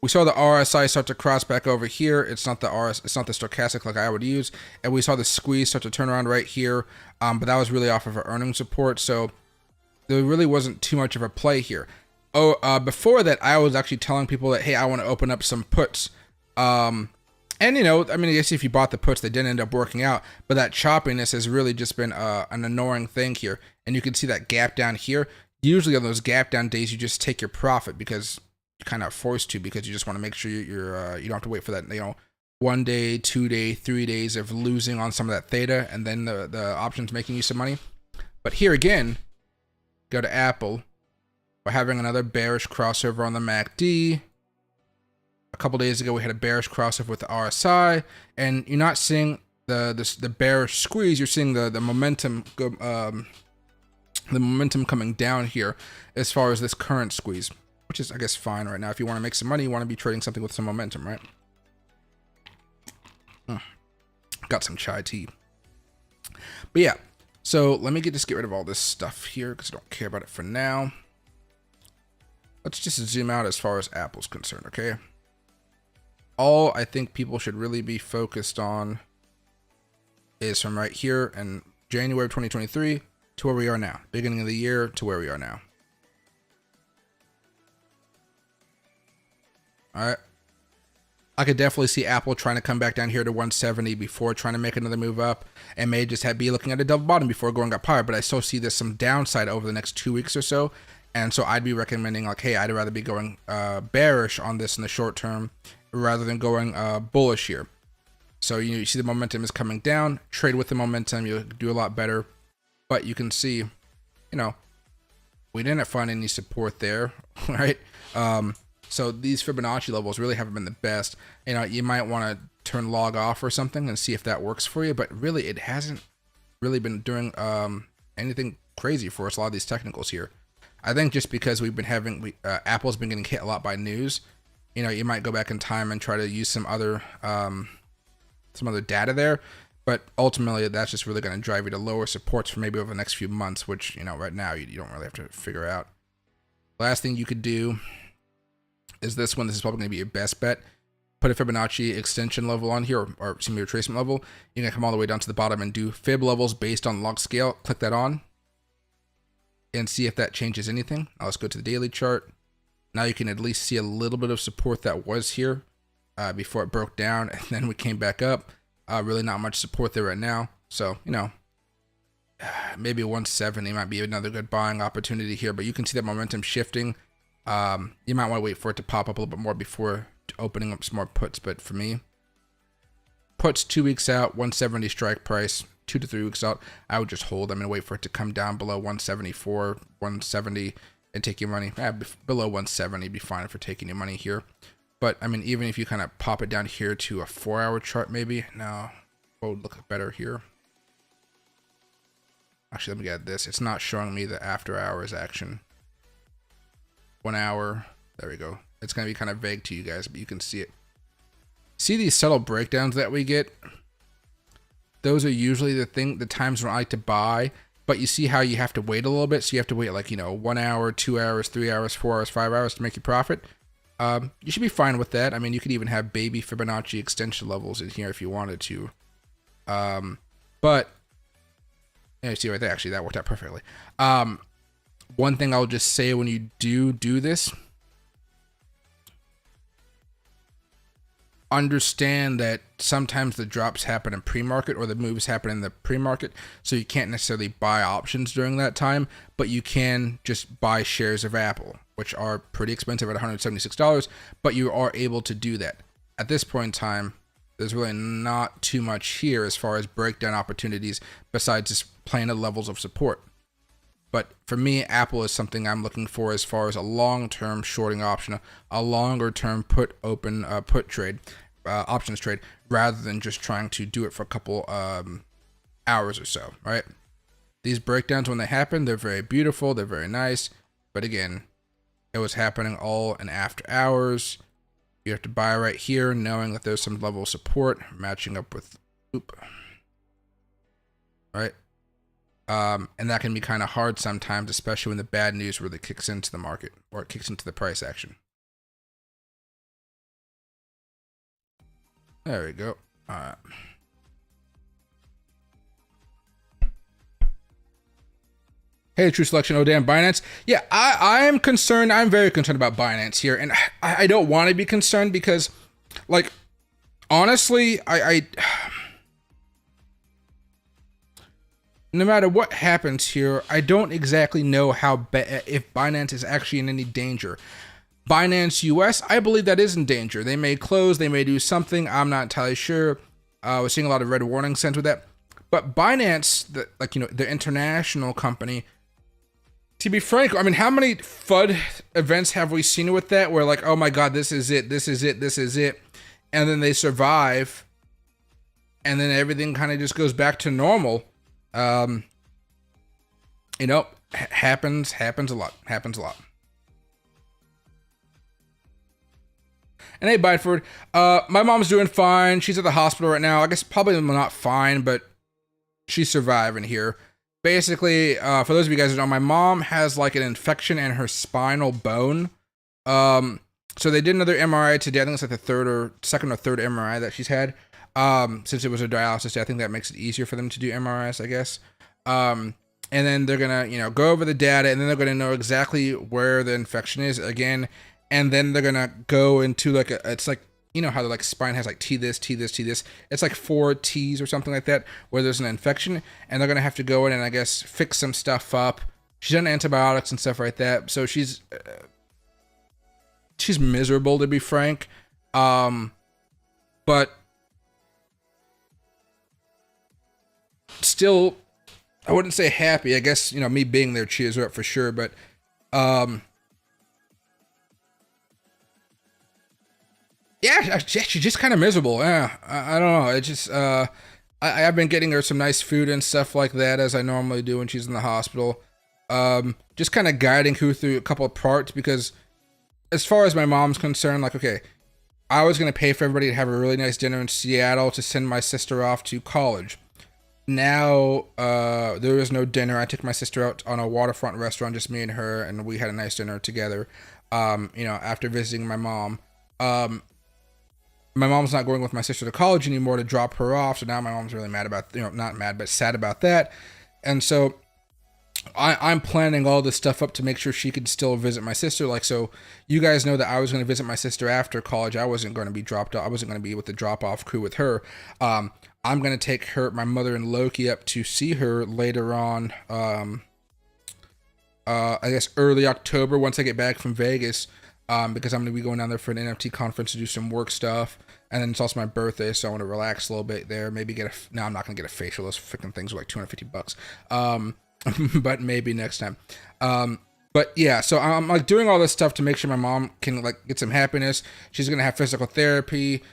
We saw the RSI start to cross back over here. It's not the it's not the stochastic like I would use. And we saw the squeeze start to turn around right here. But that was really off of our earnings report. So there really wasn't too much of a play here. Before that, I was actually telling people that, hey, I want to open up some puts. And, you know, I mean, I guess if you bought the puts, they didn't end up working out. But that choppiness has really just been an annoying thing here. And you can see that gap down here. Usually on those gap down days, you just take your profit because you're kind of forced to, because you just want to make sure you don't have to wait for that, you know, 1 day, 2 day, 3 days of losing on some of that theta, and then the options making you some money. But here again, go to Apple. We're having another bearish crossover on the MACD. A couple days ago, we had a bearish crossover with the RSI, and you're not seeing the bearish squeeze. You're seeing the momentum coming down here as far as this current squeeze, which is, I guess, fine right now. If you want to make some money, you want to be trading something with some momentum, right? Got some chai tea. But yeah, so let me just get rid of all this stuff here because I don't care about it for now. Let's just zoom out as far as Apple's concerned, okay? All I think people should really be focused on is from right here in January of 2023 to where we are now. Beginning of the year to where we are now. All right. I could definitely see Apple trying to come back down here to 170 before trying to make another move up, and may just be looking at a double bottom before going up higher. But I still see this some downside over the next 2 weeks or so. And so I'd be recommending, like, hey, I'd rather be going bearish on this in the short term rather than going bullish here. So you see the momentum is coming down. Trade with the momentum. You'll do a lot better. But you can see, you know, we didn't find any support there, right? So these Fibonacci levels really haven't been the best. You know, you might want to turn log off or something and see if that works for you. But really, it hasn't really been doing anything crazy for us. A lot of these technicals here. I think just because we've been having Apple's been getting hit a lot by news. You know, you might go back in time and try to use some other data there, but ultimately that's just really going to drive you to lower supports for maybe over the next few months, which, you know, right now you don't really have to figure out. Last thing you could do is this one. This is probably going to be your best bet. Put a Fibonacci extension level on here, or some retracement level. You're going to come all the way down to the bottom and do fib levels based on log scale. Click that on and see if that changes anything. Now let's go to the daily chart. Now you can at least see a little bit of support that was here before it broke down, and then we came back up. Really not much support there right now. So, you know, maybe 170 might be another good buying opportunity here, but you can see that momentum shifting. You might want to wait for it to pop up a little bit more before opening up some more puts, but for me, puts 2 weeks out, 170 strike price, 2 to 3 weeks out, I would just hold them and wait for it to come down below 174, 170, and take your money. Below 170, be fine for taking your money here. But I mean, even if you kind of pop it down here to a 4-hour chart, maybe. No, what would look better here? Actually, let me get this. It's not showing me the after hours action. 1 hour. There we go. It's going to be kind of vague to you guys, but you can see it. See these subtle breakdowns that we get? Those are usually the times when I like to buy. But you see how you have to wait a little bit. So you have to wait like, you know, 1 hour, 2 hours, 3 hours, 4 hours, 5 hours to make your profit. You should be fine with that. I mean, you could even have baby Fibonacci extension levels in here if you wanted to. But yeah, you see right there, actually that worked out perfectly. One thing I'll just say when you do this, understand that sometimes the drops happen in pre-market or the moves happen in the pre-market, so you can't necessarily buy options during that time, but you can just buy shares of Apple, which are pretty expensive at $176, but you are able to do that. At this point in time, there's really not too much here as far as breakdown opportunities besides just playing at levels of support. But for me, Apple is something I'm looking for as far as a long-term shorting option, a longer-term put trade, options trade, rather than just trying to do it for a couple hours or so, right? These breakdowns, when they happen, they're very beautiful, they're very nice, but again, it was happening all in after hours. You have to buy right here, knowing that there's some level of support matching up with, right? And that can be kind of hard sometimes, especially when the bad news really kicks into the market or it kicks into the price action. There we go. All right. Hey, True Selection. Oh, damn, Binance. Yeah, I am concerned. I'm very concerned about Binance here. And I don't want to be concerned because, like, honestly, no matter what happens here, I don't exactly know if Binance is actually in any danger. Binance US, I believe that is in danger. They may close, they may do something. I'm not entirely sure. We're seeing a lot of red warning signs with that. But Binance, the international company, to be frank, I mean, how many FUD events have we seen with that? Where like, oh my God, this is it, this is it, this is it. And then they survive. And then everything kind of just goes back to normal. You know, happens a lot. And hey, Bideford, my mom's doing fine. She's at the hospital right now. I guess probably not fine, but she's surviving here. Basically, for those of you guys who know, my mom has like an infection in her spinal bone. So they did another MRI today. I think it's like the second or third MRI that she's had. Since it was a dialysis day, I think that makes it easier for them to do MRIs, I guess. And then they're gonna, go over the data, and then they're gonna know exactly where the infection is again. And then they're gonna go into like it's like, you know how the like spine has like T this, T this, T this. It's like 4 T's or something like that where there's an infection, and they're gonna have to go in and I guess fix some stuff up. She's on antibiotics and stuff like that, so she's miserable, to be frank. But still, I wouldn't say happy. I guess, me being there cheers her up for sure, but Yeah, she's just kind of miserable. Yeah, I don't know. It just I've been getting her some nice food and stuff like that as I normally do when she's in the hospital. Just kind of guiding her through a couple of parts because as far as my mom's concerned, like, okay, I was going to pay for everybody to have a really nice dinner in Seattle to send my sister off to college. Now, there is no dinner. I took my sister out on a waterfront restaurant, just me and her, and we had a nice dinner together, after visiting my mom. My mom's not going with my sister to college anymore to drop her off, so now my mom's really mad about, not mad, but sad about that. And so I'm planning all this stuff up to make sure she could still visit my sister. Like, so you guys know that I was going to visit my sister after college. I wasn't going to be dropped off. I wasn't going to be with the drop-off crew with her. I'm going to take my mother and Loki up to see her later on, I guess early October once I get back from Vegas, because I'm going to be going down there for an NFT conference to do some work stuff. And then it's also my birthday, so I want to relax a little bit there. Maybe no, I'm not going to get a facial. Those freaking things are like $250. But maybe next time. But yeah, so I'm like doing all this stuff to make sure my mom can like get some happiness. She's going to have physical therapy.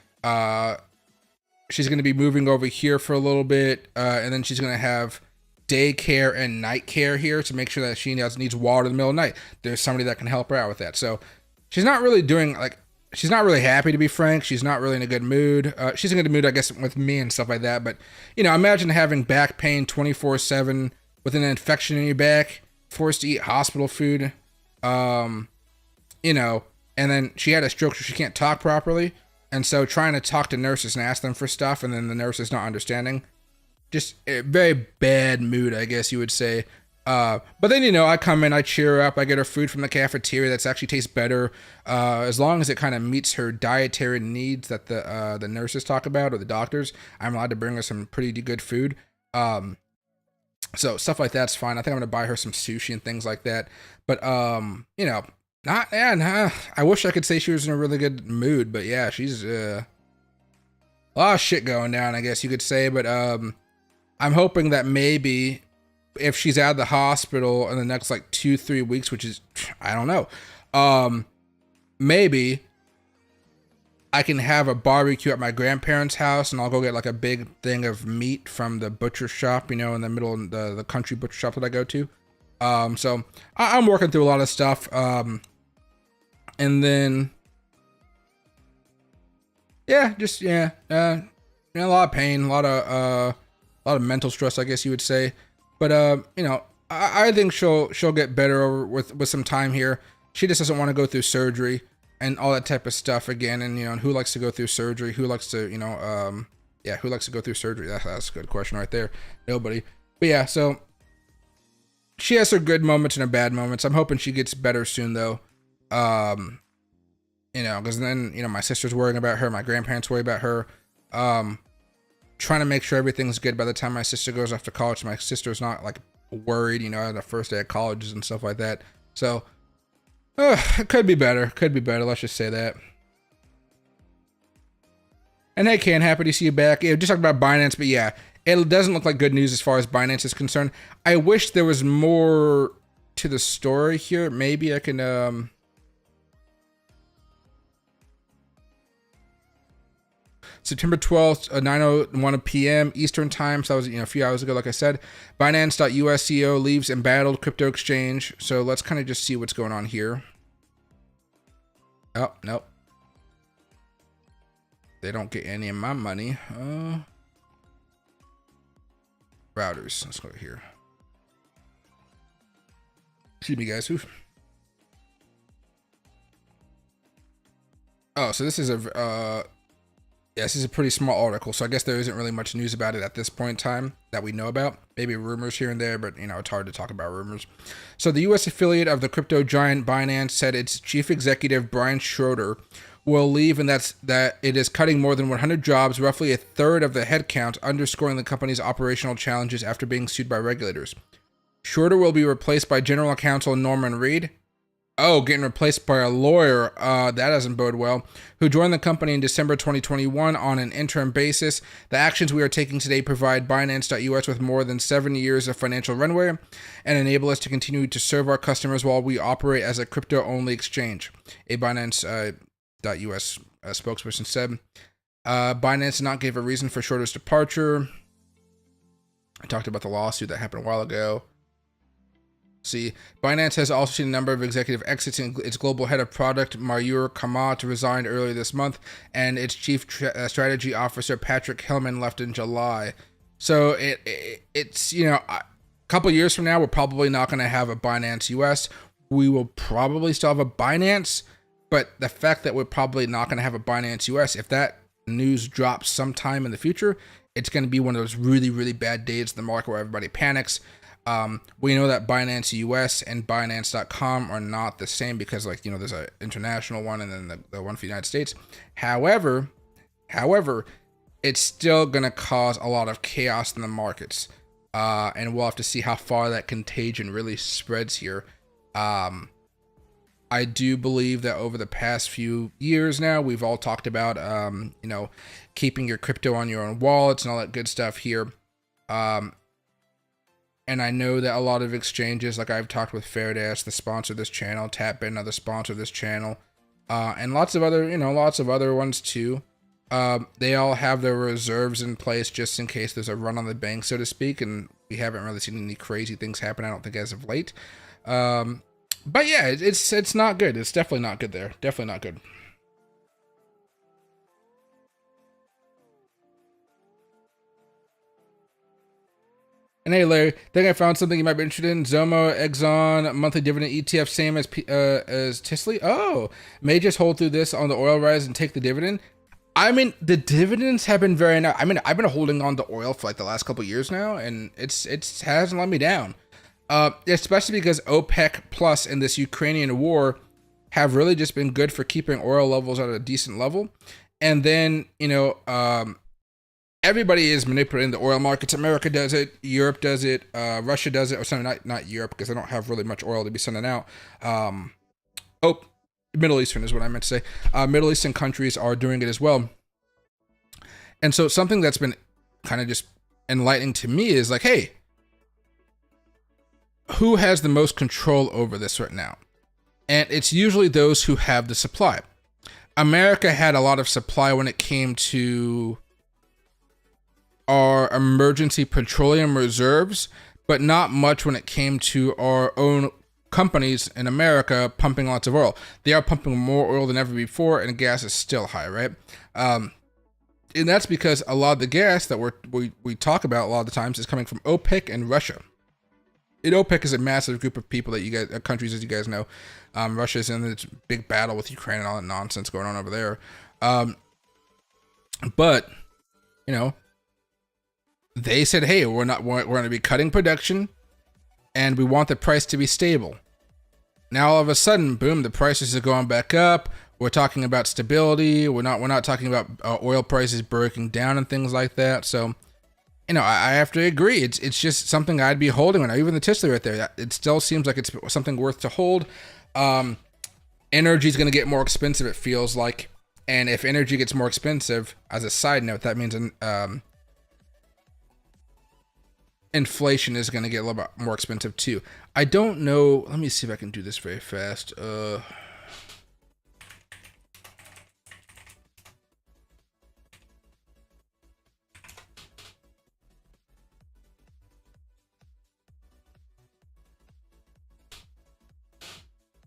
She's going to be moving over here for a little bit. And then she's going to have daycare and night care here to make sure that she needs water in the middle of the night. There's somebody that can help her out with that. So she's not really doing like, she's not really happy, to be frank. She's not really in a good mood. She's in a good mood, I guess, with me and stuff like that. But, imagine having back pain 24/7 with an infection in your back, forced to eat hospital food, and then she had a stroke, so she can't talk properly. And so trying to talk to nurses and ask them for stuff, and then the nurse is not understanding. Just a very bad mood, I guess you would say. But then, I come in, I cheer her up, I get her food from the cafeteria that actually tastes better, as long as it kind of meets her dietary needs that the nurses talk about, or the doctors. I'm allowed to bring her some pretty good food. So stuff like that's fine. I think I'm gonna buy her some sushi and things like that. But I wish I could say she was in a really good mood, but yeah, she's a lot of shit going down, I guess you could say. But I'm hoping that maybe if she's out of the hospital in the next like 2-3 weeks, which is, I don't know, maybe I can have a barbecue at my grandparents' house, and I'll go get like a big thing of meat from the butcher shop, in the middle of the country butcher shop that I go to. So I'm working through a lot of stuff. And then, yeah, a lot of pain, a lot of mental stress, I guess you would say. But I think she'll get better over with some time here. She just doesn't want to go through surgery and all that type of stuff again. And who likes to go through surgery? Who likes to who likes to go through surgery? That's a good question right there. Nobody. But yeah, so she has her good moments and her bad moments. I'm hoping she gets better soon though. Because then my sister's worrying about her, my grandparents worry about her. Trying to make sure everything's good by the time my sister goes off to college. My sister's not like worried, on the first day of college and stuff like that. So it could be better. Let's just say that. And hey, Ken, happy to see you back. Yeah, just talking about Binance, but yeah, it doesn't look like good news as far as Binance is concerned. I wish there was more to the story here. Maybe I can September 12th, 9:01 p.m. Eastern time. So that was a few hours ago, like I said. Binance.us CEO leaves embattled crypto exchange. So let's kind of just see what's going on here. Oh, nope. They don't get any of my money. Routers. Let's go here. Excuse me, guys. Oof. Oh, so this is this is a pretty small article, so I guess there isn't really much news about it at this point in time that we know about. Maybe rumors here and there, but it's hard to talk about rumors. So the U.S. affiliate of the crypto giant Binance said its chief executive Brian Schroeder will leave, and that it is cutting more than 100 jobs, roughly a third of the headcount, underscoring the company's operational challenges after being sued by regulators. Schroeder will be replaced by General Counsel Norman Reed. Oh, getting replaced by a lawyer, that doesn't bode well, who joined the company in December 2021 on an interim basis. The actions we are taking today provide Binance.us with more than 7 years of financial runway and enable us to continue to serve our customers while we operate as a crypto-only exchange, a Binance US spokesperson said. Binance did not give a reason for Schroeder's departure. I talked about the lawsuit that happened a while ago. See, Binance has also seen a number of executive exits. Its global head of product, Mayur Kamat, resigned earlier this month, and its chief strategy officer, Patrick Hillman, left in July. So it's a couple years from now, we're probably not going to have a Binance US. We will probably still have a Binance, but the fact that we're probably not going to have a Binance US, if that news drops sometime in the future, it's going to be one of those really, really bad days in the market where everybody panics. We know that Binance US and Binance.com are not the same because, there's an international one and then the one for the United States. However, it's still going to cause a lot of chaos in the markets. And we'll have to see how far that contagion really spreads here. I do believe that over the past few years now, we've all talked about, keeping your crypto on your own wallets and all that good stuff here. And I know that a lot of exchanges, like I've talked with Fairdesk, the sponsor of this channel, TapBit, another sponsor of this channel, and lots of other ones too. They all have their reserves in place just in case there's a run on the bank, so to speak. And we haven't really seen any crazy things happen, I don't think, as of late. But yeah, it's not good. It's definitely not good there. Definitely not good. And hey, Larry, think I found something you might be interested in. Zomo, Exxon, monthly dividend ETF, same as Tisley. Oh, may just hold through this on the oil rise and take the dividend. I mean, the dividends have been very nice. I mean, I've been holding on to oil for the last couple of years now, and it hasn't let me down. Especially because OPEC Plus and this Ukrainian war have really just been good for keeping oil levels at a decent level. And then, everybody is manipulating the oil markets. America does it. Europe does it. Russia does it. Or sorry, not Europe, because they don't have really much oil to be sending out. Middle Eastern is what I meant to say. Middle Eastern countries are doing it as well. And so something that's been kind of just enlightening to me is hey, who has the most control over this right now? And it's usually those who have the supply. America had a lot of supply when it came to our emergency petroleum reserves, but not much when it came to our own companies in America pumping lots of oil. They are pumping more oil than ever before, and gas is still high, right? And that's because a lot of the gas that we talk about a lot of the times is coming from OPEC and Russia. And OPEC is a massive group of people that countries, as you guys know. Russia's in this big battle with Ukraine and all that nonsense going on over there. But they said, hey, we're going to be cutting production, and we want the price to be stable. Now all of a sudden, boom, the prices are going back up. We're talking about stability. We're not talking about oil prices breaking down and things like that. So, I have to agree. It's just something I'd be holding. And even the Tisley right there, it still seems like it's something worth to hold. Energy is going to get more expensive, it feels like. And if energy gets more expensive, as a side note, that means inflation is going to get a little bit more expensive too. I don't know. Let me see if I can do this very fast.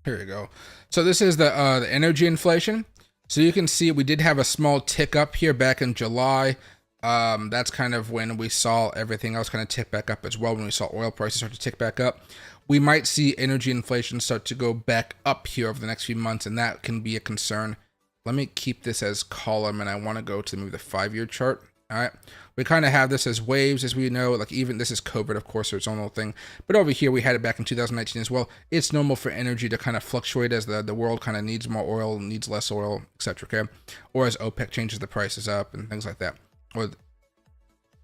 Here we go. So this is the energy inflation. So you can see we did have a small tick up here back in July. That's kind of when we saw everything else kind of tick back up as well. When we saw oil prices start to tick back up, we might see energy inflation start to go back up here over the next few months, and that can be a concern. Let me keep this as column, and I want to go to maybe the 5-year chart. All right, we kind of have this as waves, as we know. Even this is COVID, of course, so it's own little thing. But over here, we had it back in 2019 as well. It's normal for energy to kind of fluctuate as the world kind of needs more oil, needs less oil, etc. Okay, or as OPEC changes the prices up and things like that, or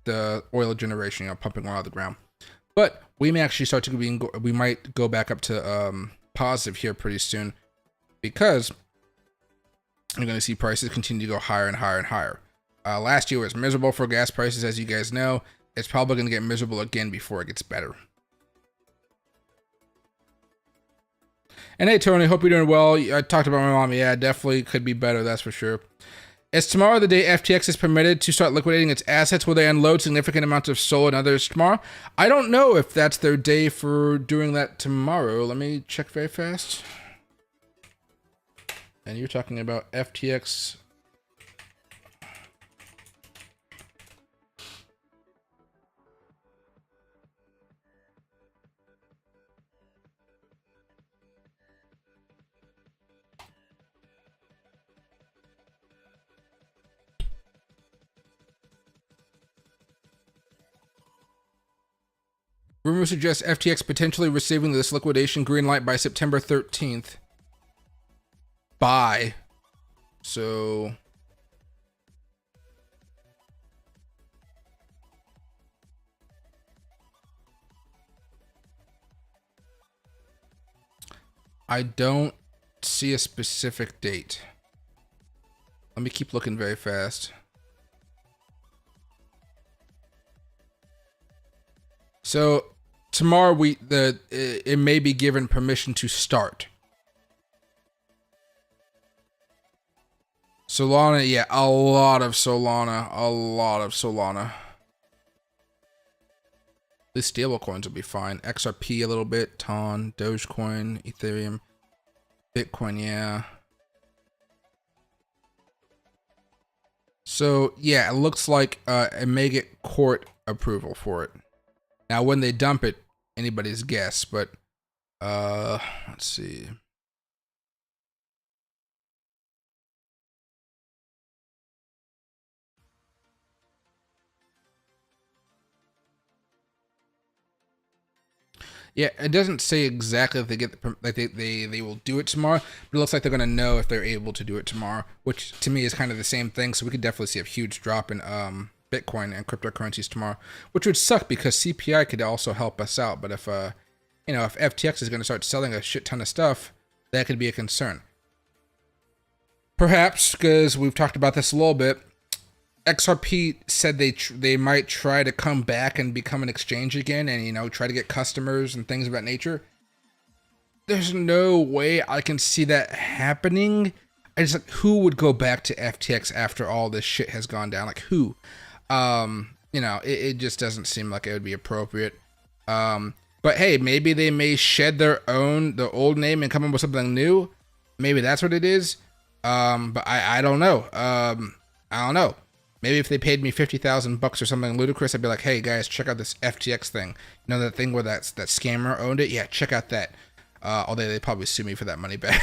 the oil generation, pumping oil out of the ground. But we may actually start to we might go back up to positive here pretty soon, because you're going to see prices continue to go higher and higher and higher. Last year was miserable for gas prices, as you guys know. It's probably going to get miserable again before it gets better. And hey, Tony, hope you're doing well. I talked about my mom. Yeah, definitely could be better, that's for sure. Is tomorrow the day FTX is permitted to start liquidating its assets? Will they unload significant amounts of SOL and others tomorrow? I don't know if that's their day for doing that tomorrow. Let me check very fast. And you're talking about FTX. Rumors suggest FTX potentially receiving this liquidation green light by September 13th. By. So. I don't see a specific date. Let me keep looking very fast. So tomorrow it may be given permission to start. Solana, yeah, a lot of Solana. These stable coins will be fine. XRP a little bit, TON, Dogecoin, Ethereum, Bitcoin, yeah. So yeah, it looks like it may get court approval for it. Now, when they dump it, anybody's guess, but let's see. Yeah, it doesn't say exactly if they get they will do it tomorrow, but it looks like they're gonna know if they're able to do it tomorrow, which to me is kind of the same thing. So we could definitely see a huge drop in Bitcoin and cryptocurrencies tomorrow, which would suck because CPI could also help us out. But if if FTX is going to start selling a shit ton of stuff, that could be a concern. Perhaps, because we've talked about this a little bit, XRP said they might try to come back and become an exchange again, and try to get customers and things of that nature. There's no way I can see that happening. I just who would go back to FTX after all this shit has gone down? Like who? It just doesn't seem like it would be appropriate. But hey, maybe they may shed the old name and come up with something new. Maybe that's what it is. But I don't know. I don't know. Maybe if they paid me $50,000 or something ludicrous, I'd be like, hey guys, check out this FTX thing. That thing where that scammer owned it? Yeah, check out that. Although they'd probably sue me for that money back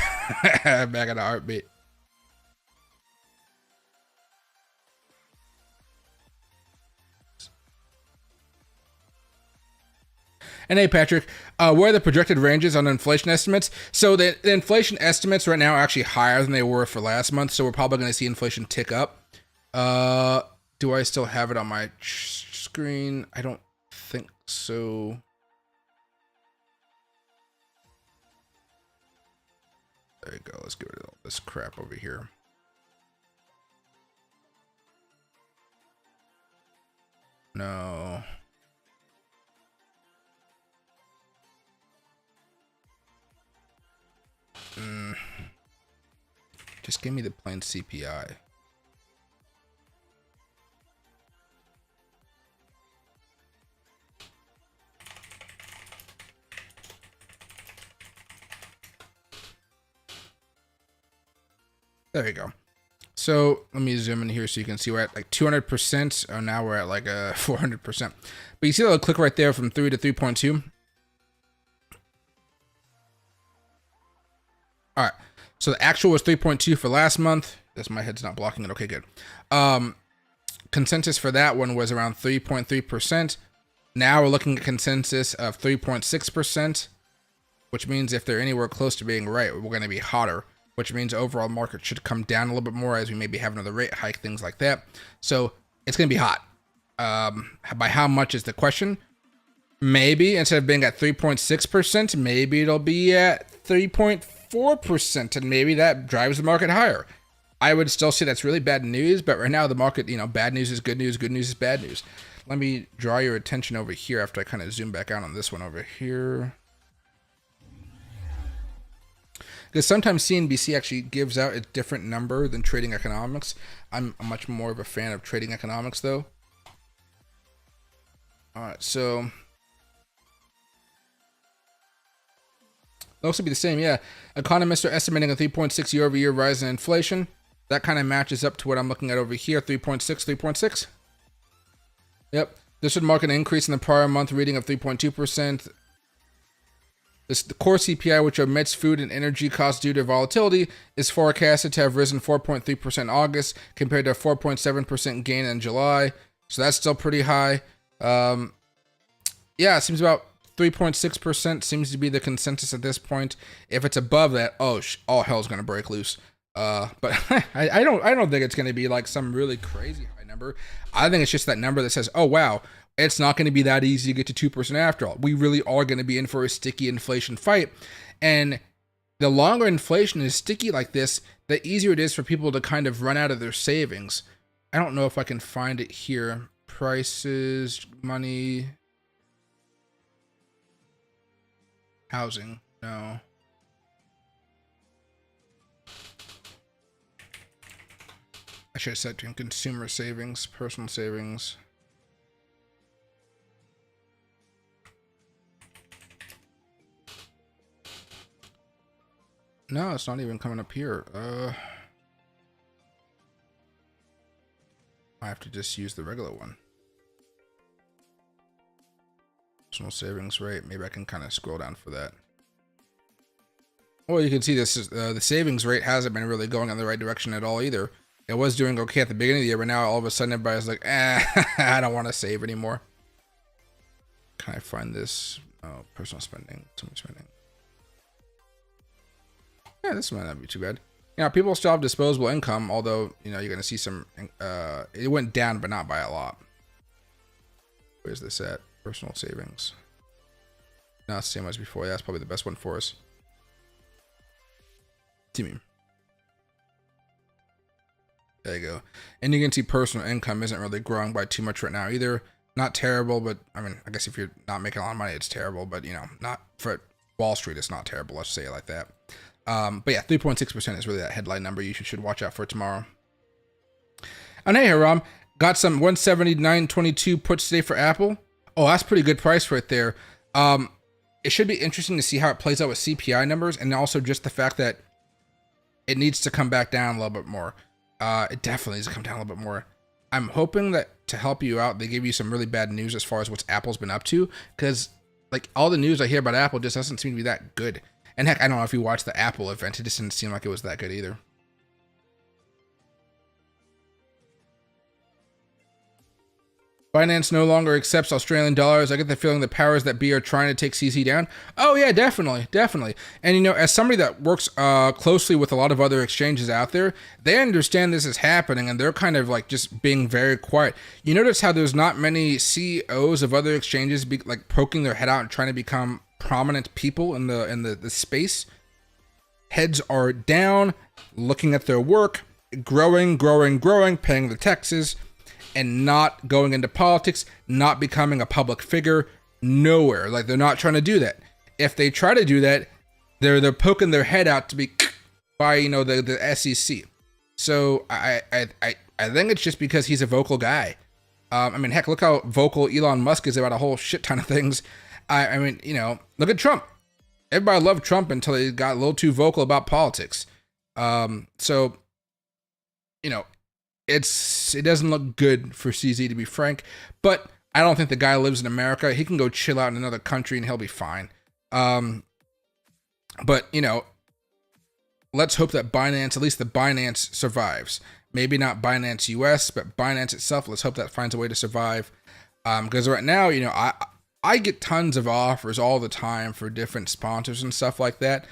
back in a heartbeat. And hey, Patrick, where are the projected ranges on inflation estimates? So the inflation estimates right now are actually higher than they were for last month, so we're probably going to see inflation tick up. Do I still have it on my screen? I don't think so. There you go. Let's get rid of all this crap over here. No. Just give me the plain CPI. There you go. So let me zoom in here so you can see we're at like 200%. Oh, now we're at like 400%. But you see that little click right there from 3 to 3.2. All right. So the actual was 3.2 for last month. This my head's not blocking it. Okay, good. Consensus for that one was around 3.3%. Now we're looking at consensus of 3.6%, which means if they're anywhere close to being right, we're going to be hotter, which means overall market should come down a little bit more as we maybe have another rate hike, things like that. So it's going to be hot. By how much is the question? Maybe instead of being at 3.6%, maybe it'll be at 3.4%, and maybe that drives the market higher. I would still say that's really bad news, but right now the market, bad news is good news is bad news. Let me draw your attention over here after I kind of zoom back out on this one over here. because sometimes CNBC actually gives out a different number than trading economics. I'm much more of a fan of trading economics though. All right, so looks to be the same. Yeah, economists are estimating a 3.6 year-over-year rise in inflation. That kind of matches up to what I'm looking at over here, 3.6, 3.6. Yep, this would mark an increase in the prior month reading of 3.2%. The core CPI, which omits food and energy costs due to volatility, is forecasted to have risen 4.3% in August compared to a 4.7% gain in July. So that's still pretty high. Yeah, it seems about 3.6% seems to be the consensus at this point. If it's above that, all hell's gonna break loose. But I don't think it's gonna be like some really crazy high number. I think it's just that number that says, oh wow, it's not going to be that easy to get to 2% after all. We really are going to be in for a sticky inflation fight. And the longer inflation is sticky like this, the easier it is for people to kind of run out of their savings. I don't know if I can find it here. Prices, money, housing, no. I should have said consumer savings, personal savings. No, it's not even coming up here. I have to just use the regular one. Personal savings rate. Maybe I can kind of scroll down for that. Well, you can see this is the savings rate hasn't been really going in the right direction at all either. It was doing okay at the beginning of the year, but now all of a sudden everybody's like, I don't want to save anymore. Can I find this? Oh, personal spending, too much spending. Yeah, this might not be too bad. You know, people still have disposable income, although, you know, you're going to see some, it went down, but not by a lot. Where's this at? Personal savings. No, it's the same as before. Yeah, that's probably the best one for us. Team. There you go. And you can see personal income isn't really growing by too much right now either. Not terrible, but I mean, I guess if you're not making a lot of money, it's terrible. But, you know, not for Wall Street, it's not terrible. Let's say it like that. But yeah, 3.6% is really that headline number you should watch out for tomorrow. And hey, Haram, got some 179.22 puts today for Apple. Oh, that's pretty good price right there. It should be interesting to see how it plays out with CPI numbers, and also just the fact that it needs to come back down a little bit more. It definitely needs to come down a little bit more. I'm hoping that to help you out, they give you some really bad news as far as what Apple's been up to, because like all the news I hear about Apple just doesn't seem to be that good. And heck, I don't know if you watched the Apple event. It just didn't seem like it was that good either. Binance no longer accepts Australian dollars. I get the feeling the powers that be are trying to take CZ down. Oh yeah, definitely, definitely. And you know, as somebody that works closely with a lot of other exchanges out there, they understand this is happening, and they're kind of like just being very quiet. You notice how there's not many CEOs of other exchanges like poking their head out and trying to become prominent people in the space. Heads are down, looking at their work, growing, paying the taxes, and not going into politics, not becoming a public figure, nowhere. Like, they're not trying to do that. If they try to do that, they're poking their head out to be by, you know, the SEC. So I think it's just because he's a vocal guy. I mean, heck, look how vocal Elon Musk is about a whole shit ton of things. I mean, you know, look at Trump. Everybody loved Trump until he got a little too vocal about politics. So, you know, it doesn't look good for CZ, to be frank. But I don't think the guy lives in America. He can go chill out in another country and he'll be fine. But, you know, let's hope that Binance, at least the Binance, survives. Maybe not Binance US, but Binance itself. Let's hope that finds a way to survive. Because right now, you know, I get tons of offers all the time for different sponsors and stuff like that.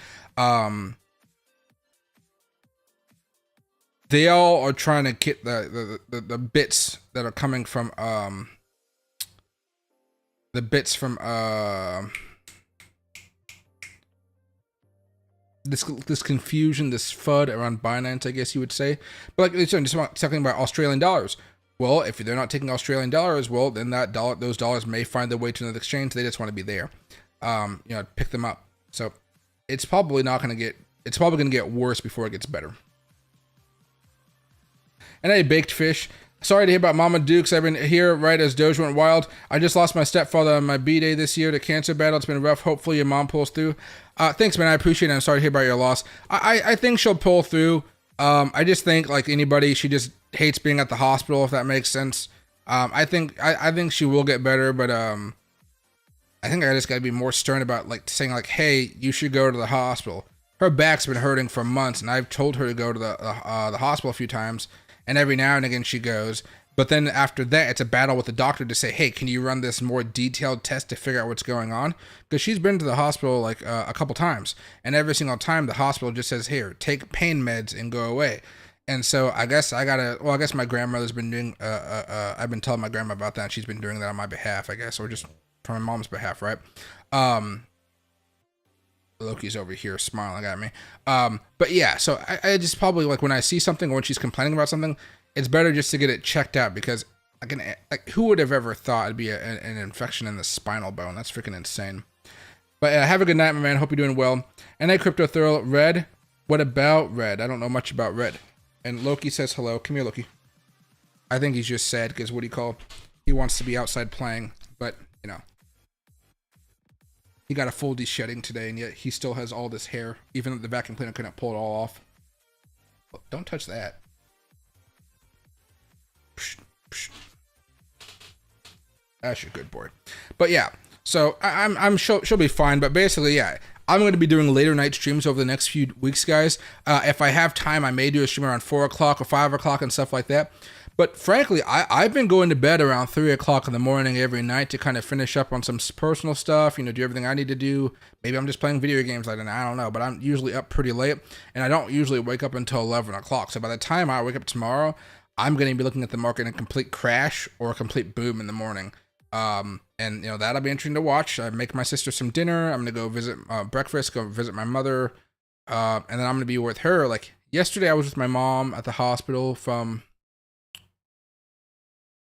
They all are trying to get the bits that are coming from this confusion, this FUD around Binance, I guess you would say. But like, just talking about Australian dollars. Well, if they're not taking Australian dollars, well, then those dollars may find their way to another exchange. They just want to be there, you know, pick them up. So it's probably not going to get it's probably going to get worse before it gets better. And hey, Baked Fish, sorry to hear about Mama Dukes. I've been here right as Doge went wild. I just lost my stepfather on my B-Day this year to cancer battle. It's been rough. Hopefully your mom pulls through. Thanks, man. I appreciate it. I'm sorry to hear about your loss. I think she'll pull through. I just think, like anybody, she just hates being at the hospital, if that makes sense. I think she will get better, but I think I just got to be more stern about like saying like, hey, you should go to the hospital. Her back's been hurting for months, and I've told her to go to the hospital a few times. And every now and again she goes. But then after that, it's a battle with the doctor to say, hey, can you run this more detailed test to figure out what's going on? Because she's been to the hospital like a couple times. And every single time the hospital just says, here, take pain meds and go away. And so I guess I guess my grandmother's been doing, I've been telling my grandma about that. And she's been doing that on my behalf, I guess. Or just for my mom's behalf, right? Loki's over here smiling at me. But yeah, so I just probably like when I see something or when she's complaining about something, it's better just to get it checked out because who would have ever thought it'd be an infection in the spinal bone? That's freaking insane. But have a good night, my man. Hope you're doing well. And hey, Crypto Thorough, Red. What about Red? I don't know much about Red. And Loki says hello. Come here, Loki. I think he's just sad because he wants to be outside playing, but you know. He got a full de-shedding today, and yet he still has all this hair, even though the vacuum cleaner couldn't pull it all off. Oh, don't touch that. Psh, psh. That's your good boy. But yeah, so I'm sure she'll be fine. But basically, yeah, I'm going to be doing later night streams over the next few weeks, guys. If I have time, I may do a stream around 4 o'clock or 5 o'clock and stuff like that. But frankly, I've been going to bed around 3 o'clock in the morning every night to kind of finish up on some personal stuff, do everything I need to do. Maybe I'm just playing video games like that. I don't know, but I'm usually up pretty late, and I don't usually wake up until 11 o'clock. So by the time I wake up tomorrow, I'm going to be looking at the market in a complete crash or a complete boom in the morning. And that'll be interesting to watch. I make my sister some dinner. I'm going to go visit breakfast, go visit my mother, and then I'm going to be with her. Like yesterday, I was with my mom at the hospital from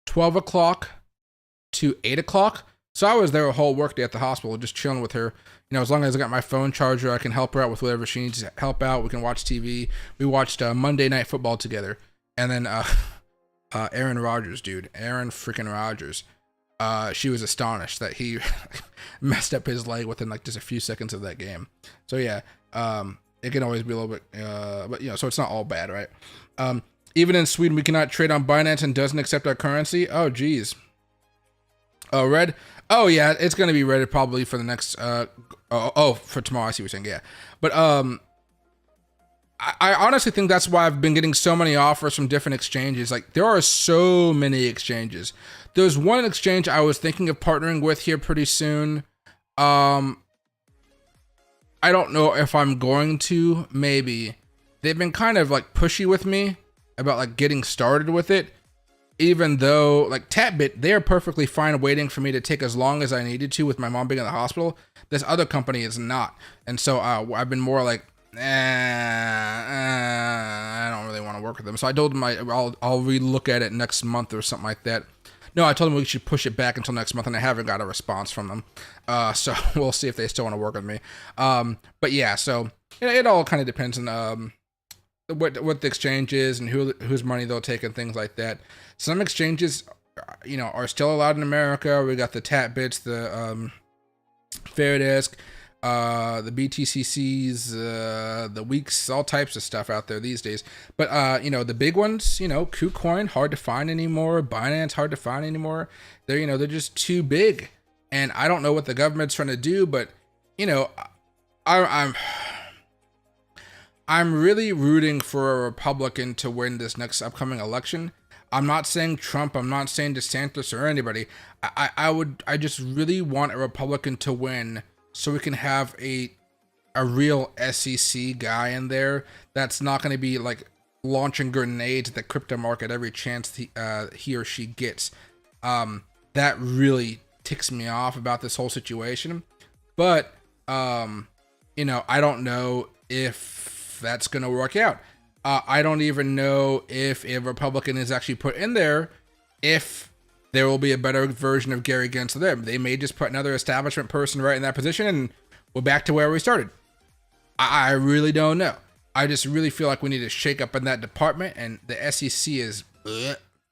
12 o'clock to 8 o'clock. So I was there a whole work day at the hospital, just chilling with her. As long as I got my phone charger, I can help her out with whatever she needs help out. We can watch TV. We watched Monday Night Football together. And then Aaron Rodgers, dude. Aaron freaking Rodgers. She was astonished that he messed up his leg within like just a few seconds of that game. So yeah, it can always be a little bit, but so it's not all bad, right? Even in Sweden, we cannot trade on Binance and doesn't accept our currency. Oh, geez. Oh, Red. Oh, yeah, it's going to be Reddit probably for the next, for tomorrow. I see what you're saying. Yeah. But I honestly think that's why I've been getting so many offers from different exchanges. Like, there are so many exchanges. There's one exchange I was thinking of partnering with here pretty soon. I don't know if I'm going to. Maybe. They've been kind of like pushy with me about like getting started with it, even though like Tapbit, they're perfectly fine waiting for me to take as long as I needed to with my mom being in the hospital. This other company is not. And so I've been more like, I don't really want to work with them. So I told them I'll relook at it next month or something like that. No, I told them we should push it back until next month, and I haven't got a response from them. So we'll see if they still want to work with me. But yeah, so it all kind of depends on what the exchange is and whose money they'll take and things like that. Some exchanges, are still allowed in America. We got the Tapbits, the Fairdesk, the BTCCs, the Weeks, all types of stuff out there these days. But the big ones, KuCoin, hard to find anymore. Binance, hard to find anymore. They're just too big, and I don't know what the government's trying to do. But I'm really rooting for a Republican to win this next upcoming election. I'm not saying Trump, I'm not saying DeSantis or anybody. I just really want a Republican to win so we can have a real SEC guy in there that's not going to be like launching grenades at the crypto market every chance he or she gets. That really ticks me off about this whole situation. But, I don't know if that's going to work out. I don't even know if a Republican is actually put in there, if there will be a better version of Gary Gensler there. They may just put another establishment person right in that position, and we're back to where we started. I really don't know. I just really feel like we need to shake up in that department, and the SEC is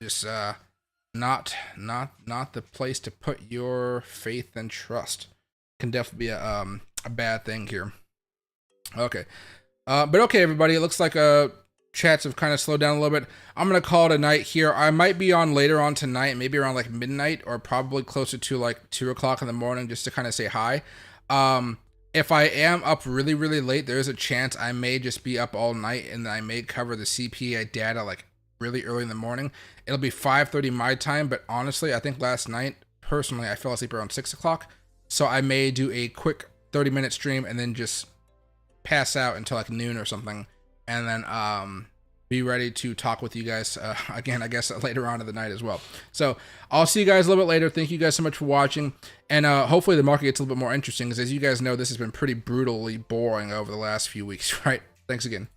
just not the place to put your faith and trust. Can definitely be a bad thing here. Okay, but okay, everybody. It looks like chats have kind of slowed down a little bit. I'm gonna call it a night here. I might be on later on tonight, maybe around like midnight, or probably closer to like 2 o'clock in the morning, just to kind of say hi. If I am up really, really late, there is a chance I may just be up all night, and I may cover the CPI data like really early in the morning. It'll be 5:30 my time, but honestly, I think last night, personally, I fell asleep around 6 o'clock. So I may do a quick 30-minute stream and then just pass out until like noon or something, and then be ready to talk with you guys again, I guess, later on in the night as well. So I'll see you guys a little bit later. Thank you guys so much for watching, and hopefully the market gets a little bit more interesting, because as you guys know, this has been pretty brutally boring over the last few weeks, right? Thanks again.